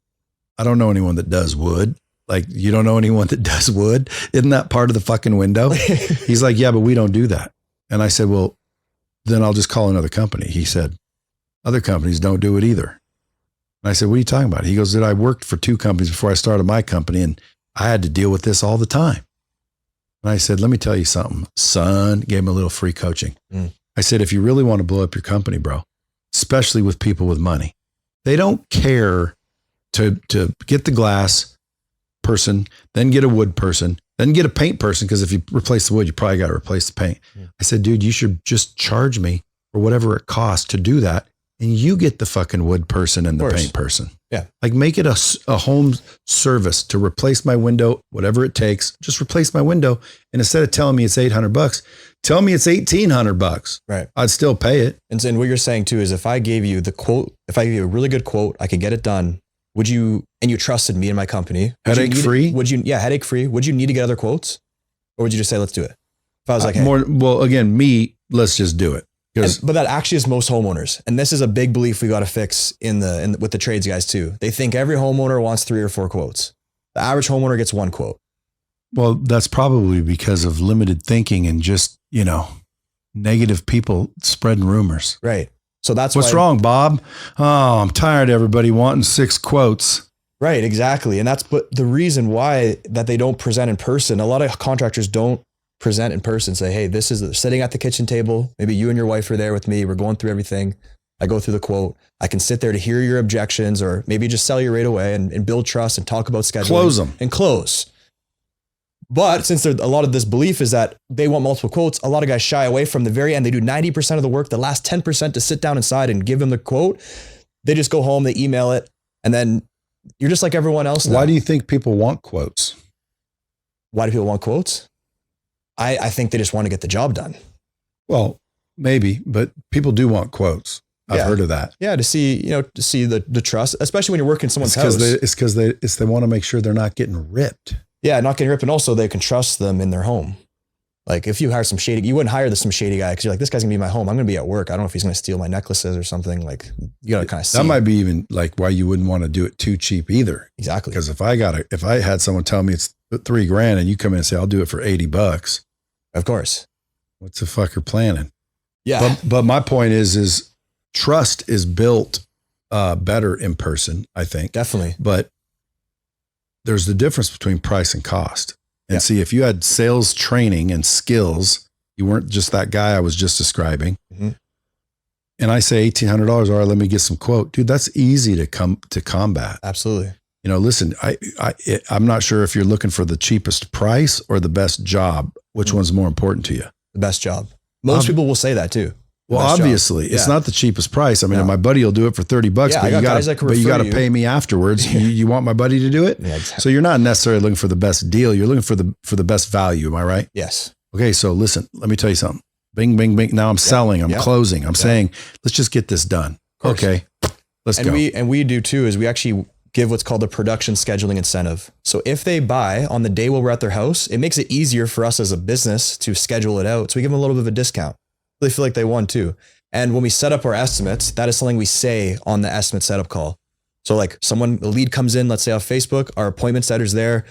Speaker 2: I don't know anyone that does wood. Like, you don't know anyone that does wood? Isn't that part of the fucking window? He's like, yeah, but we don't do that. And I said, well, then I'll just call another company. He said, other companies don't do it either. And I said, what are you talking about? He goes, I worked for 2 companies before I started my company, and I had to deal with this all the time. And I said, let me tell you something, son. Gave him a little free coaching. Mm. I said, if you really want to blow up your company, bro, especially with people with money, they don't care to get the glass person, then get a wood person, then get a paint person, because if you replace the wood, you probably got to replace the paint. Yeah. I said, dude, you should just charge me for whatever it costs to do that, and you get the fucking wood person and the paint person. Yeah. Like, make it a home service to replace my window, whatever it takes. Just replace my window, and instead of telling me it's $800, tell me it's $1,800.
Speaker 1: Right.
Speaker 2: I'd still pay it.
Speaker 1: And what you're saying too is, if I gave you the quote, if I gave you a really good quote, I could get it done. Would you, and you trusted me and my company,
Speaker 2: headache free?
Speaker 1: Headache free. Would you need to get other quotes, or would you just say, let's do it? If I was like, hey.
Speaker 2: Let's just do it.
Speaker 1: But that actually is most homeowners. And this is a big belief we got to fix with the trades guys too. They think every homeowner wants 3 or 4 quotes. The average homeowner gets 1 quote.
Speaker 2: Well, that's probably because of limited thinking and just, negative people spreading rumors.
Speaker 1: Right. So that's
Speaker 2: what's wrong, Bob? Oh, I'm tired of everybody wanting 6 quotes.
Speaker 1: Right, exactly. And that's the reason why that they don't present in person. A lot of contractors don't present in person, say, hey, this is sitting at the kitchen table. Maybe you and your wife are there with me. We're going through everything. I go through the quote. I can sit there to hear your objections, or maybe just sell you right away and build trust and talk about scheduling.
Speaker 2: Close them.
Speaker 1: And close. But since a lot of this belief is that they want multiple quotes, a lot of guys shy away from the very end. They do 90% of the work, the last 10% to sit down inside and give them the quote. They just go home, they email it, and then you're just like everyone else now.
Speaker 2: Why do you think people want quotes?
Speaker 1: Why do people want quotes? I think they just want to get the job done.
Speaker 2: Well, maybe, but people do want quotes. I've heard of that.
Speaker 1: Yeah, to see the trust, especially when you're working in someone's house.
Speaker 2: It's because they want to make sure they're not getting ripped.
Speaker 1: Yeah, not getting ripped, and also they can trust them in their home. Like if you hire some shady, you wouldn't hire some shady guy because you're like, this guy's gonna be in my home. I'm gonna be at work. I don't know if he's gonna steal my necklaces or something. Like you gotta kind of see.
Speaker 2: That might be even like why you wouldn't want to do it too cheap either.
Speaker 1: Exactly.
Speaker 2: Because if I had someone tell me it's $3,000 and you come in and say I'll do it for $80,
Speaker 1: of course.
Speaker 2: What's the fucker planning?
Speaker 1: Yeah.
Speaker 2: But my point is trust is built better in person, I think.
Speaker 1: Definitely.
Speaker 2: But there's the difference between price and cost. And see, if you had sales training and skills, you weren't just that guy I was just describing. Mm-hmm. And I say $1,800, all right, let me get some quote. Dude, that's easy to combat.
Speaker 1: Absolutely.
Speaker 2: You know, listen, I'm not sure if you're looking for the cheapest price or the best job. Which one's more important to you?
Speaker 1: The best job. Most people will say that too.
Speaker 2: Well, obviously, it's not the cheapest price. I mean, my buddy will do it for $30, but you got to pay me afterwards. You want my buddy to do it?
Speaker 1: Yeah, exactly.
Speaker 2: So you're not necessarily looking for the best deal. You're looking for the best value. Am I right?
Speaker 1: Yes.
Speaker 2: Okay. So listen, let me tell you something. Bing, bing, bing. Now I'm selling. I'm closing. I'm saying, let's just get this done. Okay. Let's go.
Speaker 1: And we do too, is we actually give what's called the production scheduling incentive. So if they buy on the day while we're at their house, it makes it easier for us as a business to schedule it out. So we give them a little bit of a discount. They feel like they won too. And when we set up our estimates, that is something we say on the estimate setup call. So like the lead comes in, let's say off Facebook, our appointment setter's there,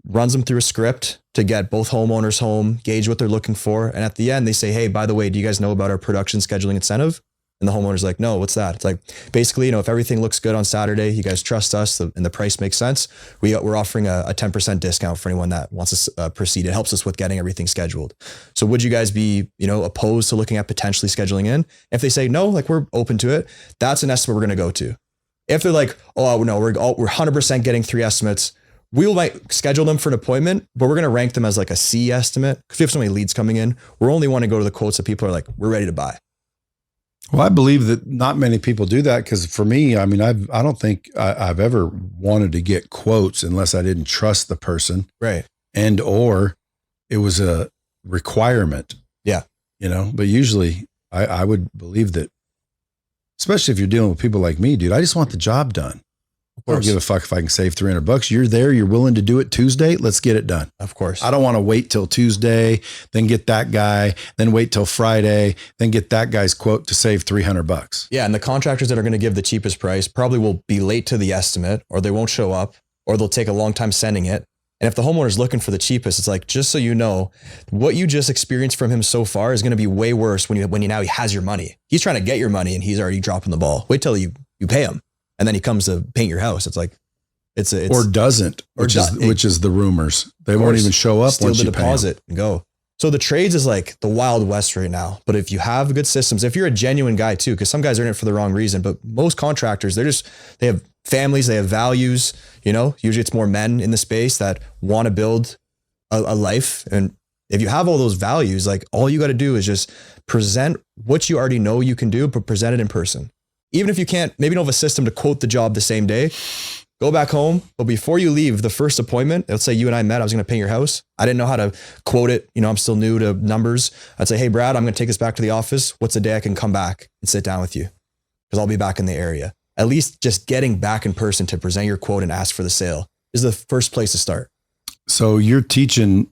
Speaker 1: runs them through a script to get both homeowners home, gauge what they're looking for. And at the end, they say, hey, by the way, do you guys know about our production scheduling incentive? And the homeowner's like, no, what's that? It's like, basically, if everything looks good on Saturday, you guys trust us and the price makes sense. We're offering a 10% discount for anyone that wants to proceed. It helps us with getting everything scheduled. So would you guys be, opposed to looking at potentially scheduling in? If they say no, like we're open to it, that's an estimate we're going to go to. If they're like, oh no, we're 100% getting 3 estimates, we might schedule them for an appointment, but we're going to rank them as like a C estimate. Because we have so many leads coming in, we're only want to go to the quotes that people are like, we're ready to buy.
Speaker 2: Well, I believe that not many people do that because for me, I mean, I don't think I've ever wanted to get quotes unless I didn't trust the person.
Speaker 1: Right.
Speaker 2: And or it was a requirement.
Speaker 1: Yeah.
Speaker 2: But usually I would believe that, especially if you're dealing with people like me, dude, I just want the job done. I don't give a fuck if I can save $300. You're there. You're willing to do it Tuesday. Let's get it done.
Speaker 1: Of course.
Speaker 2: I don't want to wait till Tuesday, then get that guy, then wait till Friday, then get that guy's quote to save $300.
Speaker 1: Yeah. And the contractors that are going to give the cheapest price probably will be late to the estimate, or they won't show up, or they'll take a long time sending it. And if the homeowner's looking for the cheapest, it's like, just so you know, what you just experienced from him so far is going to be way worse when now he has your money. He's trying to get your money and he's already dropping the ball. Wait till you pay him. And then he comes to paint your house. It's like, it's
Speaker 2: or doesn't, which is the rumors. They won't even show up once you pay them. Steal the deposit
Speaker 1: and go. So the trades is like the Wild West right now. But if you have good systems, if you're a genuine guy too, because some guys are in it for the wrong reason, but most contractors, they have families, they have values, usually it's more men in the space that want to build a life. And if you have all those values, like all you got to do is just present what you already know you can do, but present it in person. Even if you can't, maybe you don't have a system to quote the job the same day, go back home. But before you leave the first appointment, let's say you and I met, I was going to paint your house. I didn't know how to quote it. I'm still new to numbers. I'd say, hey, Brad, I'm going to take this back to the office. What's a day I can come back and sit down with you? Because I'll be back in the area. At least just getting back in person to present your quote and ask for the sale is the first place to start.
Speaker 2: So you're teaching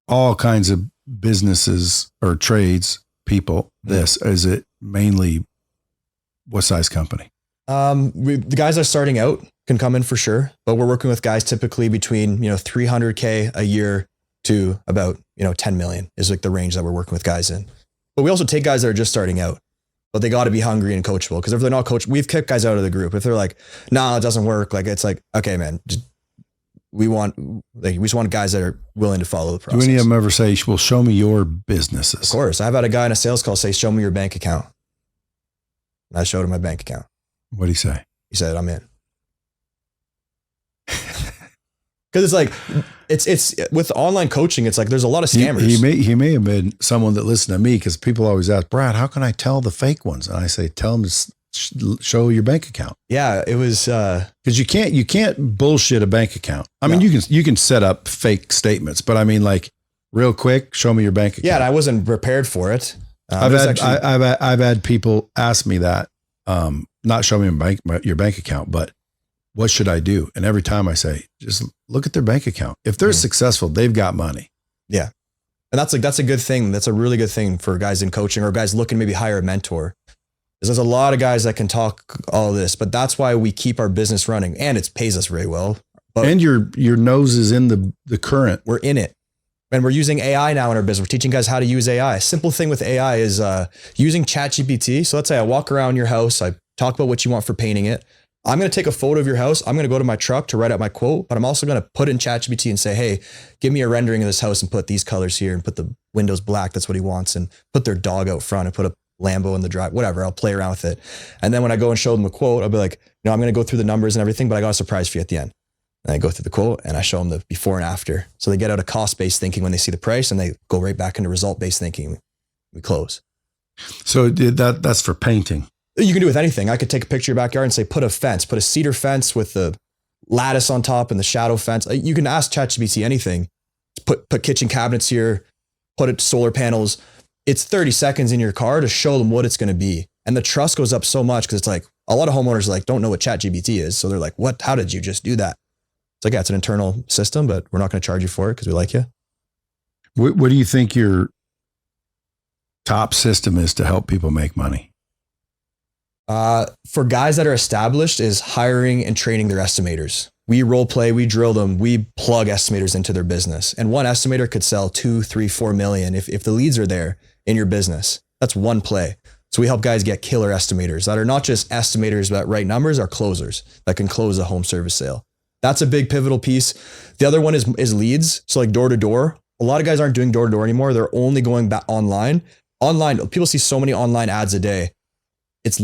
Speaker 2: all kinds of businesses or trades people this. Is it mainly what size company?
Speaker 1: The guys that are starting out can come in for sure, but we're working with guys typically between, $300K a year to about, 10 million is like the range that we're working with guys in. But we also take guys that are just starting out, but they got to be hungry and coachable. Because if they're not coached, we've kicked guys out of the group. If they're like, nah, it doesn't work. Like, it's like, okay, man, we just want guys that are willing to follow the process.
Speaker 2: Do any of them ever say, well, show me your businesses?
Speaker 1: Of course. I've had a guy in a sales call say, show me your bank account. And I showed him my bank account.
Speaker 2: What did he say?
Speaker 1: He said, I'm in. Because it's like, It's with online coaching, it's like there's a lot of scammers.
Speaker 2: He may have been someone that listened to me, because people always ask, Brad, how can I tell the fake ones? And I say, tell them to show your bank account.
Speaker 1: Yeah, it was
Speaker 2: because you can't bullshit a bank account. I mean, you can set up fake statements, but I mean, like, real quick, show me your bank account.
Speaker 1: Yeah, and I wasn't prepared for it.
Speaker 2: I've had people ask me that, not show me your bank account, but what should I do? And every time I say, just look at their bank account. If they're successful, they've got money.
Speaker 1: Yeah. And that's a good thing. That's a really good thing for guys in coaching or guys looking to maybe hire a mentor. Because there's a lot of guys that can talk all of this, but that's why we keep our business running, and it pays us very well. But
Speaker 2: and your nose is in the current.
Speaker 1: We're in it. And we're using AI now in our business. We're teaching guys how to use AI. A simple thing with AI is using ChatGPT. So let's say I walk around your house. I talk about what you want for painting it. I'm going to take a photo of your house. I'm going to go to my truck to write out my quote, but I'm also going to put it in ChatGPT and say, hey, give me a rendering of this house and put these colors here and put the windows black. That's what he wants. And put their dog out front and put a Lambo in the drive, whatever. I'll play around with it. And then when I go and show them the quote, I'll be like, no, I'm going to go through the numbers and everything, but I got a surprise for you at the end. And I go through the quote and I show them the before and after. So they get out of cost-based thinking when they see the price, and they go right back into result-based thinking. We close.
Speaker 2: So that's for painting.
Speaker 1: You can do it with anything. I could take a picture of your backyard and say, put a cedar fence with the lattice on top and the shadow fence. You can ask ChatGPT anything. Put kitchen cabinets here, put it solar panels. It's 30 seconds in your car to show them what it's going to be. And the trust goes up so much because it's like a lot of homeowners like don't know what ChatGPT is. So they're like, what? How did you just do that? It's like, yeah, it's an internal system, but we're not going to charge you for it because we like you.
Speaker 2: What do you think your top system is to help people make money?
Speaker 1: For guys that are established is hiring and training their estimators. We role play, we drill them, we plug estimators into their business. And one estimator could sell 2, 3, 4 million if the leads are there in your business. That's one play. So we help guys get killer estimators that are not just estimators that write numbers, are closers that can close a home service sale. That's a big pivotal piece. The other one is leads. So like door to door. A lot of guys aren't doing door to door anymore. They're only going back online. Online, people see so many online ads a day. It's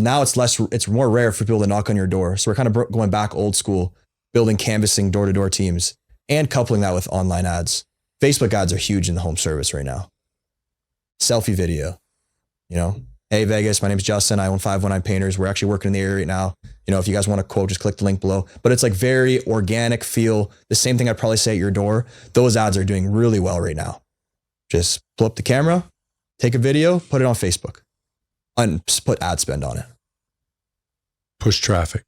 Speaker 1: more rare for people to knock on your door. So we're kind of going back old school, building canvassing door to door teams and coupling that with online ads. Facebook ads are huge in the home service right now. Selfie video, hey Vegas, my name's Justin. I own 519 Painters. We're actually working in the area right now. If you guys want to quote, just click the link below. But it's like very organic feel. The same thing I'd probably say at your door. Those ads are doing really well right now. Just pull up the camera, take a video, put it on Facebook, and put ad spend on it.
Speaker 2: Push traffic.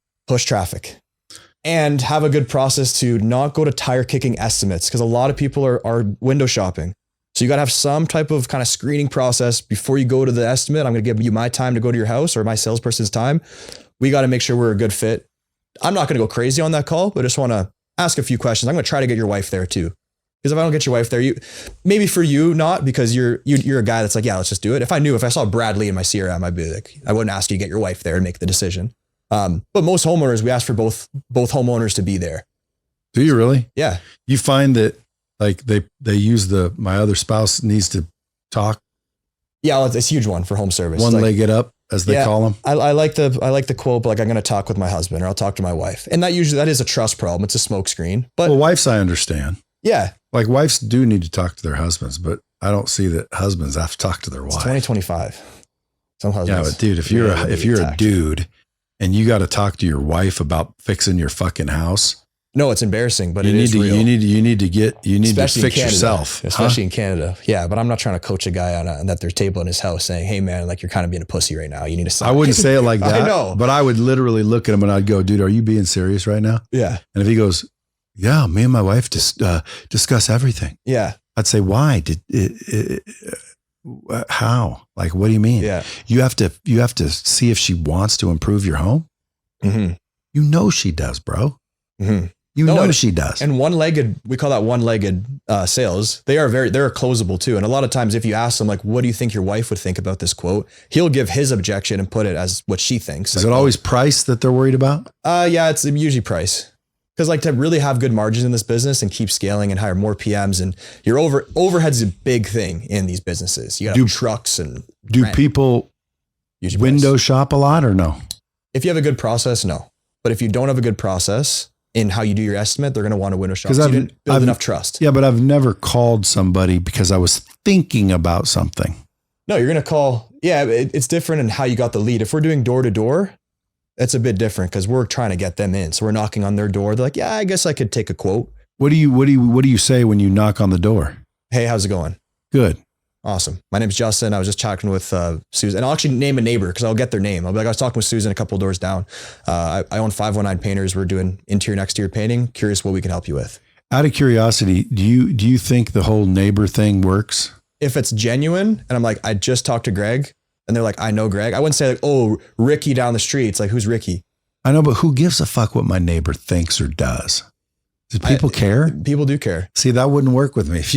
Speaker 2: And
Speaker 1: have a good process to not go to tire kicking estimates, because a lot of people are window shopping. So you got to have some type of kind of screening process before you go to the estimate. I'm going to give you my time to go to your house, or my salesperson's time. We got to make sure we're a good fit. I'm not going to go crazy on that call, but I just want to ask a few questions. I'm going to try to get your wife there too. Because if I don't get your wife there, maybe for you, not because you're a guy that's like, yeah, let's just do it. If I saw Bradley in my CRM, I'd be like, I wouldn't ask you to get your wife there and make the decision. But most homeowners, we ask for both homeowners to be there.
Speaker 2: Do you really?
Speaker 1: Yeah.
Speaker 2: You find that like they use my other spouse needs to talk?
Speaker 1: Yeah, well, it's a huge one for home service.
Speaker 2: One leg it up, as they call them.
Speaker 1: I like the quote, but like, I'm going to talk with my husband, or I'll talk to my wife. And that is a trust problem. It's a smoke screen. But
Speaker 2: wives, I understand.
Speaker 1: Yeah.
Speaker 2: Like wives do need to talk to their husbands, but I don't see that husbands have to talk to their wives.
Speaker 1: It's 2025. Some husbands.
Speaker 2: Yeah, but dude, if you're a dude and you got to talk to your wife about fixing your fucking house. No, it's embarrassing, but you need to fix yourself. Especially in Canada. Yeah. But I'm not trying to coach a guy on that their table in his house saying, hey man, like you're kind of being a pussy right now. You need to stop. I wouldn't say it like that. I know. But I would literally look at him and I'd go, dude, are you being serious right now? Yeah. And if he goes, yeah, me and my wife just discuss everything. Yeah. I'd say, why? How? Like, what do you mean? Yeah. You have to see if she wants to improve your home. Mm-hmm. She does, bro. Mm-hmm. She does. And one-legged, we call that one-legged sales. They're closable too. And a lot of times if you ask them, like, what do you think your wife would think about this quote? He'll give his objection and put it as what she thinks. Is it always price that they're worried about? Yeah, it's usually price. Because like to really have good margins in this business and keep scaling and hire more PMs, and your overhead's a big thing in these businesses. You got to have trucks and rent. People window shop a lot or no? If you have a good process, no. But if you don't have a good process
Speaker 1: in how you do your estimate, they're going to want a window shop.
Speaker 2: Because
Speaker 1: So
Speaker 2: I've
Speaker 1: you didn't build enough trust.
Speaker 2: Yeah, but I've never called somebody because I was thinking about something.
Speaker 1: No, you're going to call. Yeah, it's different in how you got the lead. If we're doing door to door, that's a bit different because we're trying to get them in. So we're knocking on their door. They're like, yeah, I guess I could take a quote.
Speaker 2: What do you say when you knock on the door?
Speaker 1: Hey, how's it going?
Speaker 2: Good.
Speaker 1: Awesome. My name's Justin. I was just chatting with Susan, and I'll actually name a neighbor because I'll get their name. I'll be like, I was talking with Susan a couple of doors down. I own 519 Painters. We're doing interior and exterior painting. Curious what we can help you with.
Speaker 2: Out of curiosity, do you think the whole neighbor thing works?
Speaker 1: If it's genuine, and I'm like, I just talked to Greg, and they're like, I know Greg. I wouldn't say like, oh, Ricky down the street. It's like, who's Ricky?
Speaker 2: I know, but who gives a fuck what my neighbor thinks or does? Do people care?
Speaker 1: People do care.
Speaker 2: See, that wouldn't work with me if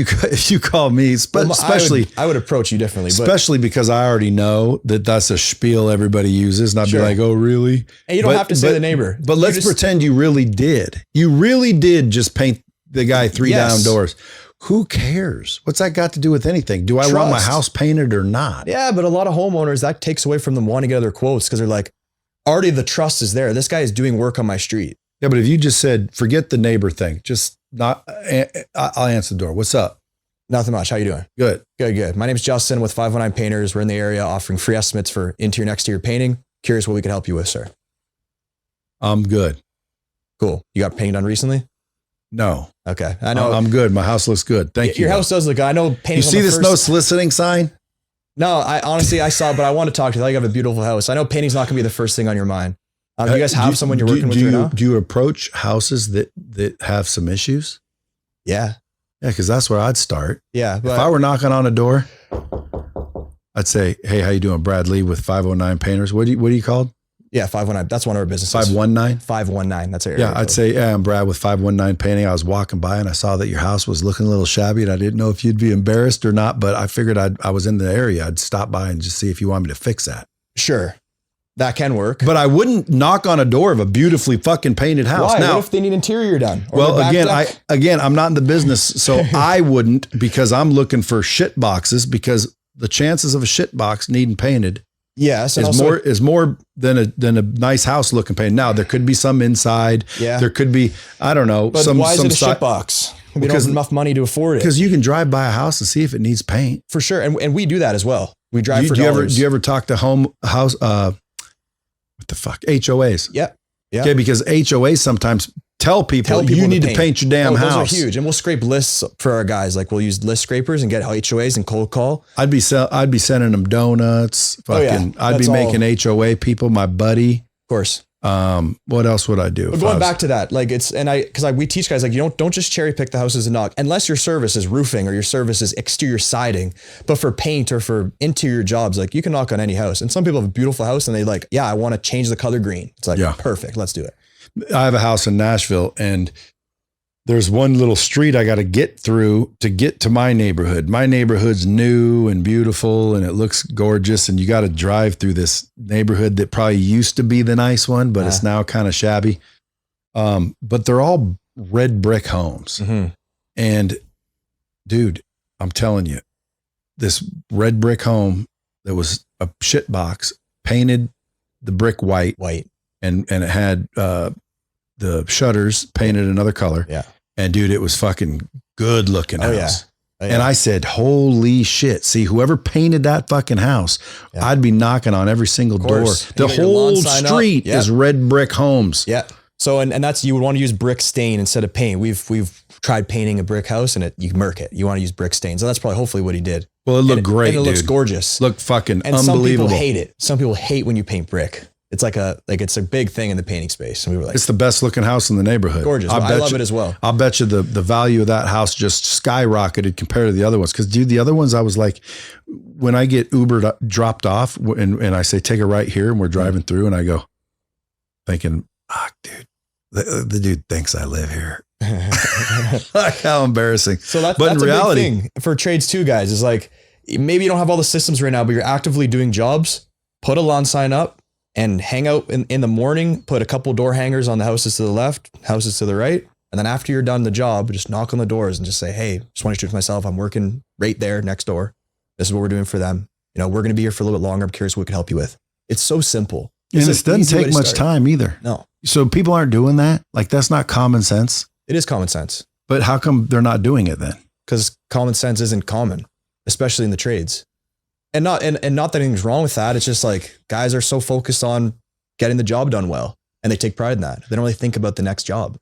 Speaker 2: you call me, especially.
Speaker 1: I would approach you differently,
Speaker 2: especially because I already know that that's a spiel everybody uses, and I'd be like, "Oh, really?"
Speaker 1: And you don't have to say the neighbor.
Speaker 2: But let's pretend you really did. You really did just paint the guy three down doors. Who cares? What's that got to do with anything? Do I want my house painted or not?
Speaker 1: Yeah, but a lot of homeowners, that takes away from them wanting to get other quotes because they're like, already the trust is there. This guy is doing work on my street.
Speaker 2: Yeah, but if you just said, forget the neighbor thing, just not, I'll answer the door. What's up?
Speaker 1: Nothing much. How you doing?
Speaker 2: Good.
Speaker 1: Good. My name's Justin with 519 Painters. We're in the area offering free estimates for interior and exterior painting. Curious what we could help you with, sir.
Speaker 2: I'm good.
Speaker 1: Cool. You got painting done recently?
Speaker 2: No.
Speaker 1: Okay. I know.
Speaker 2: I'm good. My house looks good. Thank you.
Speaker 1: Your house does look good. I know painting.
Speaker 2: You see this no soliciting sign?
Speaker 1: No, I honestly think you have a beautiful house. I know painting's not going to be the first thing on your mind. Do you guys have someone you're working with right now?
Speaker 2: Do you approach houses that have some issues?
Speaker 1: Yeah.
Speaker 2: Yeah, because that's where I'd start.
Speaker 1: Yeah.
Speaker 2: But if I were knocking on a door, I'd say, hey, how you doing? Brad Lee with 509 Painters. What are you called?
Speaker 1: Yeah, 519. That's one of our businesses.
Speaker 2: 519?
Speaker 1: 519. That's our
Speaker 2: area. Yeah, I'd say, yeah, I'm Brad with 519 Painting. I was walking by and I saw that your house was looking a little shabby and I didn't know if you'd be embarrassed or not, but I figured I was in the area. I'd stop by and just see if you want me to fix that.
Speaker 1: Sure. That can work.
Speaker 2: But I wouldn't knock on a door of a beautifully fucking painted house.
Speaker 1: Why?
Speaker 2: Now,
Speaker 1: what if they need interior done?
Speaker 2: Well, again, I'm not in the business, so I wouldn't, because I'm looking for shit boxes, because the chances of a shit box needing painted is more than a nice house looking painted. Now, there could be some inside. Yeah. There could be, I don't know.
Speaker 1: But why is it a shit box? We don't have enough money to afford it.
Speaker 2: Because you can drive by a house and see if it needs paint.
Speaker 1: For sure. And we do that as well. We drive for
Speaker 2: dollars. Do you ever talk to house, what the fuck? HOAs.
Speaker 1: Yeah. Yeah.
Speaker 2: Okay. Because HOAs sometimes tell people you need to paint your damn house.
Speaker 1: Those are huge. And we'll scrape lists for our guys. Like we'll use list scrapers and get HOAs and cold call.
Speaker 2: I'd be sending them donuts. I'd be making HOA people my buddy.
Speaker 1: Of course.
Speaker 2: What else would I do?
Speaker 1: But going back to that, like we teach guys, like, you don't just cherry pick the houses and knock, unless your service is roofing or your service is exterior siding. But for paint or for interior jobs, like, you can knock on any house. And some people have a beautiful house and they like, yeah, I want to change the color green. It's like, perfect. Let's do it.
Speaker 2: I have a house in Nashville and there's one little street I got to get through to get to my neighborhood. My neighborhood's new and beautiful and it looks gorgeous. And you got to drive through this neighborhood that probably used to be the nice one, but it's now kind of shabby. But they're all red brick homes. Mm-hmm. And dude, I'm telling you, this red brick home that was a shit box, painted the brick white. And it had the shutters painted another color. Yeah. And dude, it was fucking good looking house. Oh, yeah. And I said, holy shit. See, whoever painted that fucking house, I'd be knocking on every single door. The whole street is red brick homes.
Speaker 1: Yeah. So, and that's, you would want to use brick stain instead of paint. We've tried painting a brick house and you murk it. You want to use brick stain. So that's probably hopefully what he did.
Speaker 2: Well, it looked great.
Speaker 1: And it looks gorgeous.
Speaker 2: Looked fucking unbelievable.
Speaker 1: Some people hate it. Some people hate when you paint brick. It's it's a big thing in the painting space. And we were like,
Speaker 2: it's the best looking house in the neighborhood.
Speaker 1: Gorgeous. I love it as well.
Speaker 2: I'll bet you the value of that house just skyrocketed compared to the other ones. Cause dude, the other ones I was like, when I get Ubered dropped off and I say, take a right here and we're driving through and I go thinking, dude, the dude thinks I live here. Like, how embarrassing.
Speaker 1: So that's in reality, a big thing for trades too, guys, is like, maybe you don't have all the systems right now, but you're actively doing jobs. Put a lawn sign up and hang out in the morning, put a couple door hangers on the houses to the left, houses to the right. And then after you're done the job, just knock on the doors and just say, hey, just want to introduce myself. I'm working right there next door. This is what we're doing for them. You know, we're going to be here for a little bit longer. I'm curious what we can help you with. It's so simple.
Speaker 2: And it doesn't take much time either.
Speaker 1: No.
Speaker 2: So people aren't doing that. Like that's not common sense.
Speaker 1: It is common sense.
Speaker 2: But how come they're not doing it then?
Speaker 1: Because common sense isn't common, especially in the trades. And not that anything's wrong with that. It's just like guys are so focused on getting the job done well, and they take pride in that. They don't really think about the next job.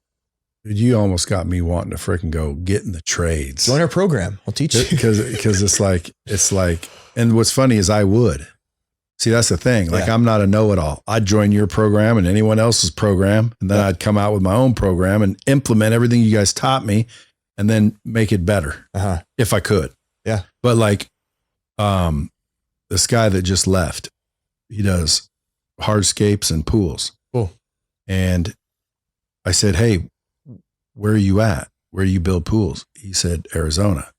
Speaker 2: Dude, you almost got me wanting to freaking go get in the trades.
Speaker 1: Join our program. I'll teach you.
Speaker 2: Because it's like, and what's funny is I would. See, that's the thing. Like I'm not a know-it-all. I'd join your program and anyone else's program, and then I'd come out with my own program and implement everything you guys taught me, and then make it better if I could.
Speaker 1: Yeah.
Speaker 2: But like, this guy that just left, he does hardscapes and pools.
Speaker 1: Cool.
Speaker 2: And I said, hey, where are you at? Where do you build pools? He said, Arizona,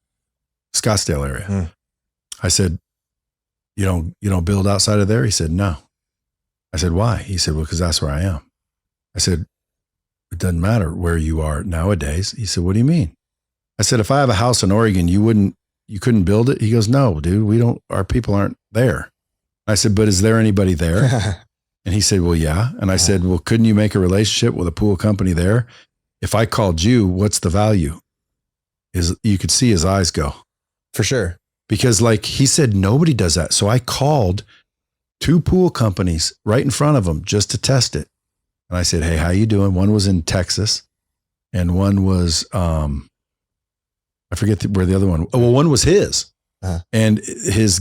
Speaker 2: Scottsdale area. I said, you don't build outside of there? He said, no. I said, why? He said, well, because that's where I am. I said, it doesn't matter where you are nowadays. He said, what do you mean? I said, if I have a house in Oregon, you couldn't build it? He goes, no, dude, our people aren't there. I said, but is there anybody there? And he said, well, yeah. And I said, well, couldn't you make a relationship with a pool company there? If I called you, what's the value? You could see his eyes go.
Speaker 1: For sure.
Speaker 2: Because like he said, nobody does that. So I called 2 pool companies right in front of him just to test it. And I said, hey, how you doing? One was in Texas and one was, I forget where the other one. Oh, well, one was his, and his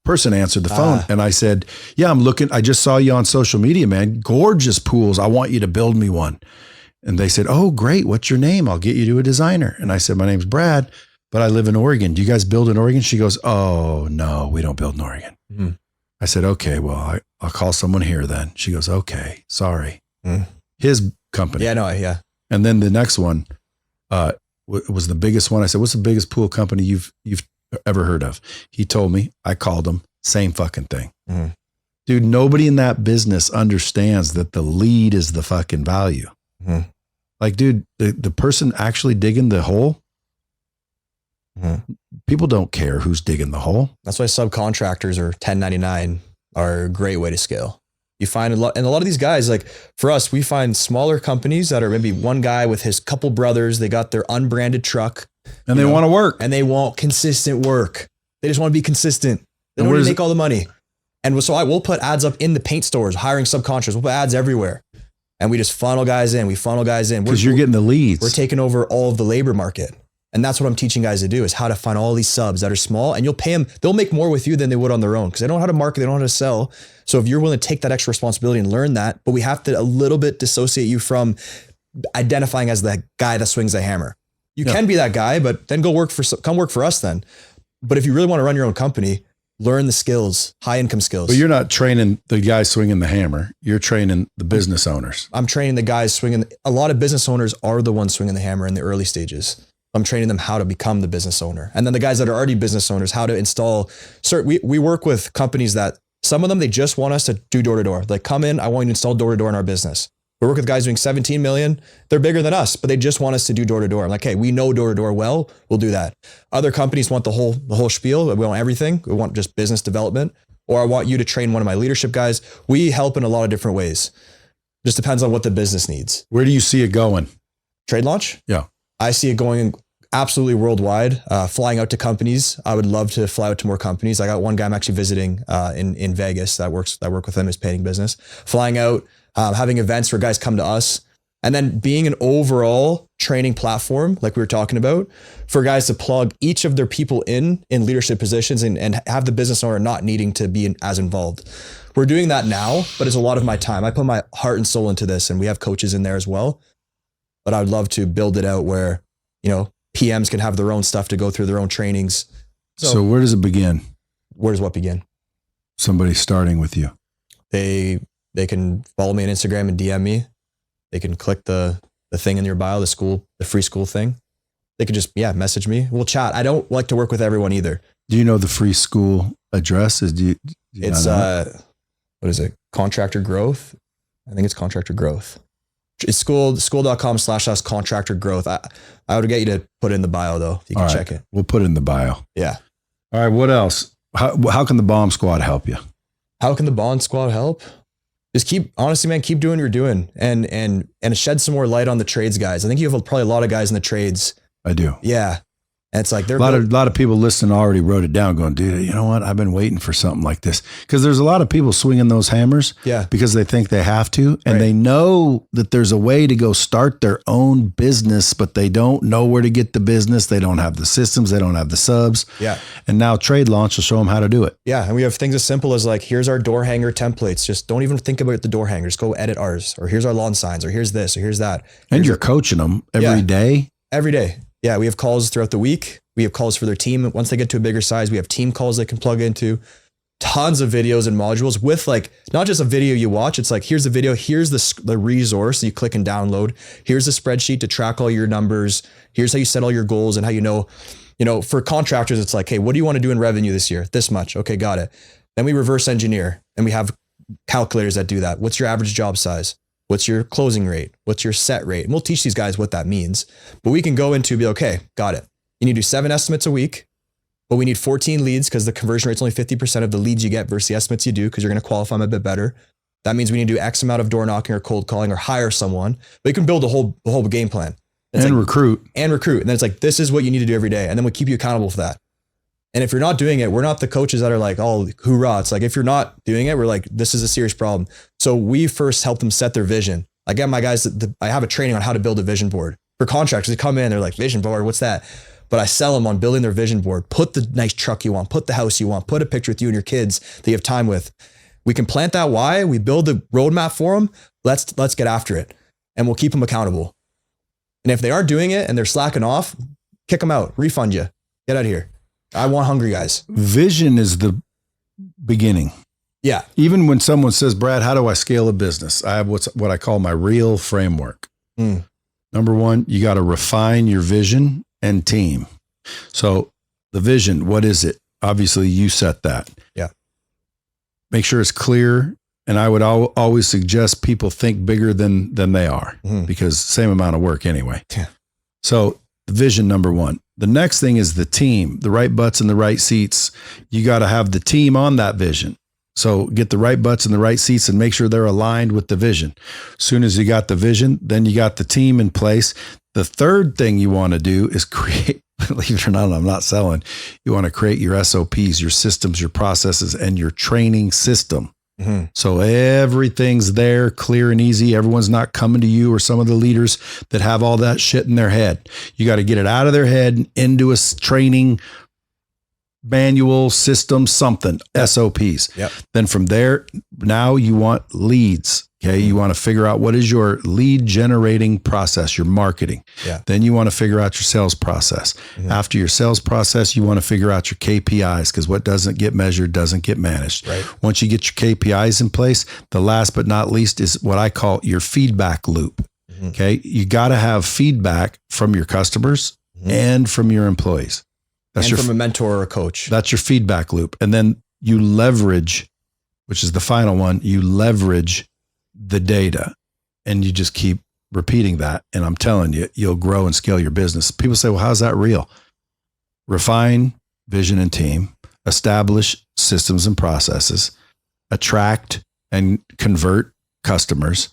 Speaker 2: person answered the phone, and I said, "Yeah, I'm looking. I just saw you on social media, man. Gorgeous pools. I want you to build me one." And they said, "Oh, great. What's your name? I'll get you to a designer." And I said, "My name's Brad, but I live in Oregon. Do you guys build in Oregon?" She goes, "Oh no, we don't build in Oregon." Mm-hmm. I said, "Okay, well, I'll call someone here then." She goes, "Okay, sorry." His company.
Speaker 1: Yeah.
Speaker 2: And then the next one, was the biggest one. I said, what's the biggest pool company you've ever heard of? He told me. I called him. Same fucking thing. Mm-hmm. Dude, nobody in that business understands that the lead is the fucking value. Mm-hmm. Like, dude, the person actually digging the hole, people don't care who's digging the hole.
Speaker 1: That's why subcontractors or 1099 are a great way to scale. You find a lot of these guys, like for us, we find smaller companies that are maybe one guy with his couple brothers. They got their unbranded truck
Speaker 2: and they want to work,
Speaker 1: and they want consistent work. They just want to be consistent. They don't want to make all the money. And so we'll put ads up in the paint stores, hiring subcontractors. We'll put ads everywhere, and we just funnel guys in. Because
Speaker 2: you're getting the leads.
Speaker 1: We're taking over all of the labor market. And that's what I'm teaching guys to do, is how to find all these subs that are small, and you'll pay them. They'll make more with you than they would on their own, because they don't know how to market. They don't know how to sell. So if you're willing to take that extra responsibility and learn that, but we have to a little bit dissociate you from identifying as the guy that swings the hammer. You can be that guy, but then come work for us then. But if you really want to run your own company, learn the skills, high income skills.
Speaker 2: But you're not training the guy swinging the hammer. You're training the business owners.
Speaker 1: I'm training the guys swinging. A lot of business owners are the ones swinging the hammer in the early stages. I'm training them how to become the business owner. And then the guys that are already business owners, how to install. We work with companies that some of them, they just want us to do door to door. Like, come in, I want you to install door to door in our business. We work with guys doing 17 million. They're bigger than us, but they just want us to do door to door. I'm like, hey, we know door to door well. We'll do that. Other companies want the whole spiel. We want everything. We want just business development. Or I want you to train one of my leadership guys. We help in a lot of different ways. Just depends on what the business needs.
Speaker 2: Where do you see it going?
Speaker 1: Trade launch?
Speaker 2: Yeah.
Speaker 1: I see it going absolutely worldwide, flying out to companies. I would love to fly out to more companies. I got one guy I'm actually visiting in Vegas that work with him, his painting business. Flying out, having events where guys come to us, and then being an overall training platform, like we were talking about, for guys to plug each of their people in leadership positions and have the business owner not needing to be as involved. We're doing that now, but it's a lot of my time. I put my heart and soul into this, and we have coaches in there as well. But I would love to build it out where, PMs can have their own stuff to go through their own trainings.
Speaker 2: So where does it begin?
Speaker 1: Where does what begin?
Speaker 2: Somebody starting with you.
Speaker 1: They can follow me on Instagram and DM me. They can click the thing in your bio, the free school thing. They can just, message me. We'll chat. I don't like to work with everyone either.
Speaker 2: Do you know the free school address?
Speaker 1: It's what is it? Contractor Growth. I think it's Contractor Growth. It's school.com/us contractor growth. I would get you to put it in the bio though, if you can check it.
Speaker 2: We'll put it in the bio.
Speaker 1: Yeah.
Speaker 2: All right. What else? How can the bomb squad help you?
Speaker 1: How can the bomb squad help? just honestly, man, keep doing what you're doing and shed some more light on the trades guys. I think you have probably a lot of guys in the trades.
Speaker 2: I do.
Speaker 1: Yeah. And it's like
Speaker 2: a lot of people listening already wrote it down going, dude, you know what? I've been waiting for something like this. Because there's a lot of people swinging those hammers because they think they have to. And they know that there's a way to go start their own business, but they don't know where to get the business. They don't have the systems. They don't have the subs.
Speaker 1: Yeah.
Speaker 2: And now Trade Launch will show them how to do it.
Speaker 1: Yeah. And we have things as simple as like, here's our door hanger templates. Just don't even think about the door hangers. Go edit ours. Or here's our lawn signs. Or here's this. Or here's that.
Speaker 2: And you're coaching them every day.
Speaker 1: Every day. Yeah, we have calls throughout the week. We have calls for their team. Once they get to a bigger size, we have team calls they can plug into. Tons of videos and modules with like, not just a video you watch. It's like, here's the video. Here's the resource you click and download. Here's the spreadsheet to track all your numbers. Here's how you set all your goals and how you know, for contractors, it's like, hey, what do you want to do in revenue this year? This much. Okay, got it. Then we reverse engineer and we have calculators that do that. What's your average job size? What's your closing rate? What's your set rate? And we'll teach these guys what that means. But we can go into be okay, got it. You need to do 7 estimates a week, but we need 14 leads because the conversion rate's only 50% of the leads you get versus the estimates you do because you're going to qualify them a bit better. That means we need to do X amount of door knocking or cold calling or hire someone. But you can build the whole game plan.
Speaker 2: And recruit.
Speaker 1: And recruit. And then it's like, this is what you need to do every day. And then we keep you accountable for that. And if you're not doing it, we're not the coaches that are like, oh, hoorah. It's like, if you're not doing it, we're like, this is a serious problem. So we first help them set their vision. I get my guys, I have a training on how to build a vision board. For contractors, they come in, they're like, vision board, what's that? But I sell them on building their vision board. Put the nice truck you want, put the house you want, put a picture with you and your kids that you have time with. We can plant that why, we build the roadmap for them. Let's get after it. And we'll keep them accountable. And if they aren't doing it and they're slacking off, kick them out, refund you, get out of here. I want hungry guys.
Speaker 2: Vision is the beginning.
Speaker 1: Yeah.
Speaker 2: Even when someone says, Brad, how do I scale a business? I have what I call my real framework. Number one, you got to refine your vision and team. So the vision, what is it? Obviously you set that.
Speaker 1: Yeah.
Speaker 2: Make sure it's clear. And I would always suggest people think bigger than they are because same amount of work anyway.
Speaker 1: Yeah.
Speaker 2: So vision, number one. The next thing is the team, the right butts in the right seats. You got to have the team on that vision. So get the right butts in the right seats and make sure they're aligned with the vision. As soon as you got the vision, then you got the team in place. The third thing you want to do is create, believe it or not, I'm not selling. You want to create your SOPs, your systems, your processes, and your training system. So everything's there, clear and easy. Everyone's not coming to you or some of the leaders that have all that shit in their head. You got to get it out of their head and into a training manual, system, something, SOPs.
Speaker 1: Yep.
Speaker 2: Then from there, now you want leads. Okay. You want to figure out what is your lead generating process, your marketing.
Speaker 1: Yeah.
Speaker 2: Then you want to figure out your sales process. After your sales process, you want to figure out your KPIs because what doesn't get measured doesn't get managed.
Speaker 1: Right.
Speaker 2: Once you get your KPIs in place, the last but not least is what I call your feedback loop. Okay. You got to have feedback from your customers and from your employees. That's
Speaker 1: and from a mentor or a coach.
Speaker 2: That's your feedback loop. And then you leverage, which is the final one, you leverage the data and you just keep repeating that. And I'm telling you, you'll grow and scale your business. People say, well, how's that real? Refine vision and team, establish systems and processes, attract and convert customers,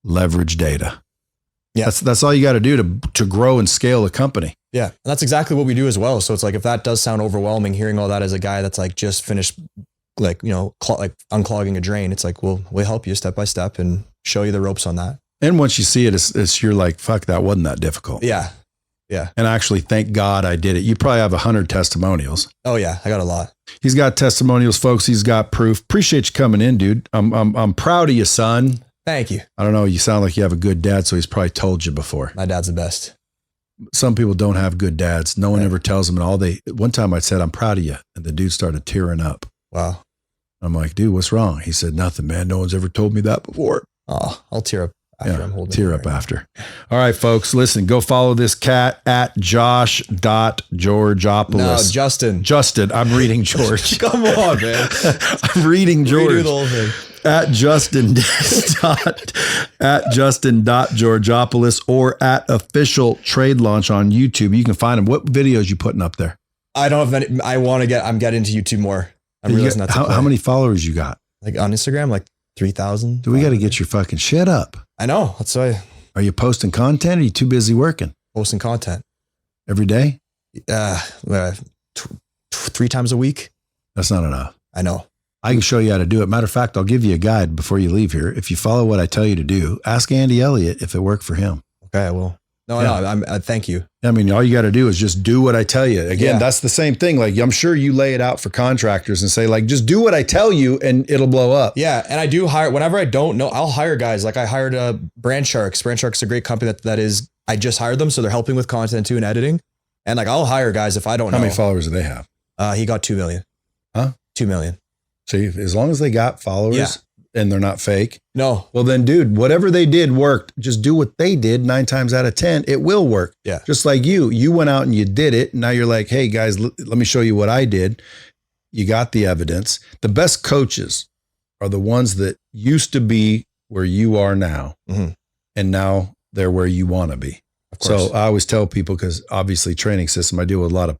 Speaker 2: leverage data. Yeah. That's all you got to do to grow and scale a company.
Speaker 1: Yeah. And that's exactly what we do as well. So it's like, if that does sound overwhelming, hearing all that as a guy that's like just finished, like, like unclogging a drain, it's like, well, we'll help you step by step and show you the ropes on that.
Speaker 2: And once you see it, it's you're like, fuck, that wasn't that difficult.
Speaker 1: Yeah. Yeah.
Speaker 2: And actually, thank God I did it. You probably have 100 testimonials.
Speaker 1: Oh yeah. I got a lot.
Speaker 2: He's got testimonials, folks. He's got proof. Appreciate you coming in, dude. I'm proud of you, son.
Speaker 1: Thank you.
Speaker 2: I don't know. You sound like you have a good dad, so he's probably told you before.
Speaker 1: My dad's the best.
Speaker 2: Some people don't have good dads. No one ever tells them. And one time I said, I'm proud of you. And the dude started tearing up.
Speaker 1: Wow.
Speaker 2: I'm like, dude, what's wrong? He said, nothing, man. No one's ever told me that before.
Speaker 1: Oh, I'll tear up after I'm holding
Speaker 2: tear up after. All right, folks, listen, go follow this cat at josh.georgopoulos.
Speaker 1: No, Justin.
Speaker 2: Justin. I'm reading George.
Speaker 1: Come on, man.
Speaker 2: I'm reading George.
Speaker 1: Redo the whole thing.
Speaker 2: At Justin.Georgopoulos or at Official Trade Launch on YouTube. You can find him. What videos you putting up there?
Speaker 1: I don't have any. I'm getting into YouTube more. I'm realizing that's
Speaker 2: how many followers you got?
Speaker 1: Like on Instagram, like 3,000.
Speaker 2: Do we got to get your fucking shit up?
Speaker 1: I know. That's why.
Speaker 2: Are you posting content? Or are you too busy working?
Speaker 1: Posting content.
Speaker 2: Every day?
Speaker 1: 3 times a week.
Speaker 2: That's not enough.
Speaker 1: I know.
Speaker 2: I can show you how to do it. Matter of fact, I'll give you a guide before you leave here. If you follow what I tell you to do, ask Andy Elliott if it worked for him.
Speaker 1: Okay, I will. No, thank you.
Speaker 2: I mean, all you got to do is just do what I tell you. Again, that's the same thing. Like, I'm sure you lay it out for contractors and say, like, just do what I tell you and it'll blow up.
Speaker 1: Yeah. And I do hire, whenever I don't know, I'll hire guys. Like I hired Brand Sharks. Brand Sharks is a great company that is, I just hired them. So they're helping with content too and editing. And like, I'll hire guys if I don't know.
Speaker 2: How many followers do they have?
Speaker 1: He got 2 million.
Speaker 2: Huh?
Speaker 1: 2 million.
Speaker 2: So as long as they got followers and they're not fake.
Speaker 1: No.
Speaker 2: Well then, dude, whatever they did worked. Just do what they did 9 times out of 10. It will work.
Speaker 1: Yeah.
Speaker 2: Just like you went out and you did it. And now you're like, hey guys, let me show you what I did. You got the evidence. The best coaches are the ones that used to be where you are now. Mm-hmm. And now they're where you want to be. So I always tell people, because obviously training system, I deal with a lot of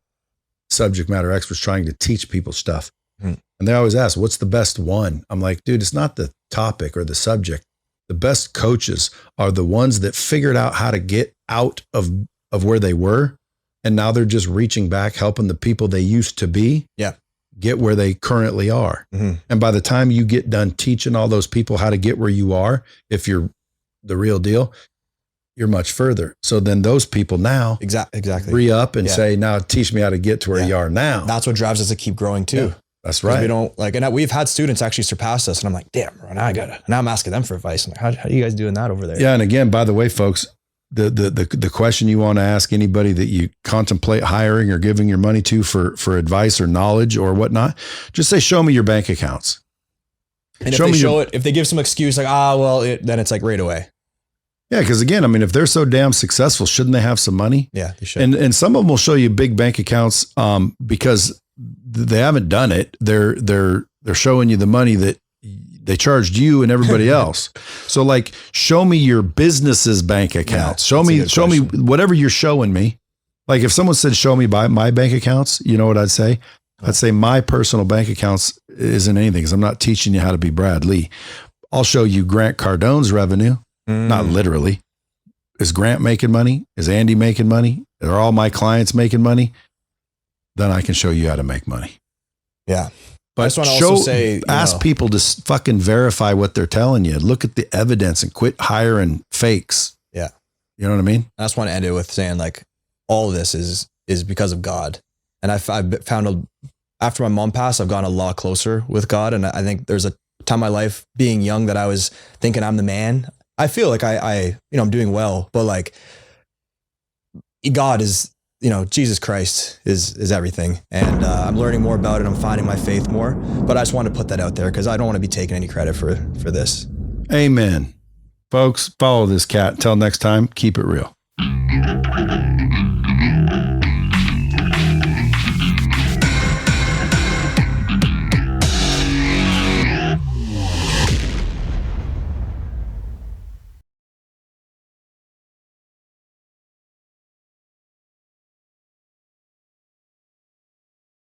Speaker 2: subject matter experts trying to teach people stuff. Mm. And they always ask, what's the best one? I'm like, dude, it's not the topic or the subject. The best coaches are the ones that figured out how to get out of where they were. And now they're just reaching back, helping the people they used to be get where they currently are. Mm-hmm. And by the time you get done teaching all those people how to get where you are, if you're the real deal, you're much further. So then those people now
Speaker 1: exactly
Speaker 2: re-up and say, now teach me how to get to where you are now.
Speaker 1: That's what drives us to keep growing too.
Speaker 2: Yeah, that's right.
Speaker 1: We don't like, and we've had students actually surpass us and I'm like, damn, bro, now I'm asking them for advice. I'm like, how are you guys doing that over there?
Speaker 2: Yeah. And again, by the way, folks, the question you want to ask anybody that you contemplate hiring or giving your money to for advice or knowledge or whatnot, just say, show me your bank accounts.
Speaker 1: And if they give some excuse like, then it's like right away.
Speaker 2: Yeah, because again, I mean, if they're so damn successful, shouldn't they have some money?
Speaker 1: Yeah, they should.
Speaker 2: And some of them will show you big bank accounts because they haven't done it. They're showing you the money that they charged you and everybody else. So like, show me your business's bank accounts. Show me whatever you're showing me. Like if someone said, show me my bank accounts, you know what I'd say? I'd say my personal bank accounts isn't anything because I'm not teaching you how to be Brad Lee. I'll show you Grant Cardone's revenue. Not literally. Is Grant making money? Is Andy making money? Are all my clients making money? Then I can show you how to make money.
Speaker 1: Yeah.
Speaker 2: But I just want to also say, ask people to fucking verify what they're telling you. Look at the evidence and quit hiring fakes.
Speaker 1: Yeah.
Speaker 2: You know what I mean?
Speaker 1: I just want to end it with saying like, all of this is because of God. And I've found after my mom passed, I've gotten a lot closer with God. And I think there's a time in my life being young that I was thinking I'm the man. I feel like I'm doing well, but like God is, Jesus Christ is everything. And I'm learning more about it. I'm finding my faith more, but I just want to put that out there because I don't want to be taking any credit for this.
Speaker 2: Amen. Folks, follow this cat. Until next time, keep it real.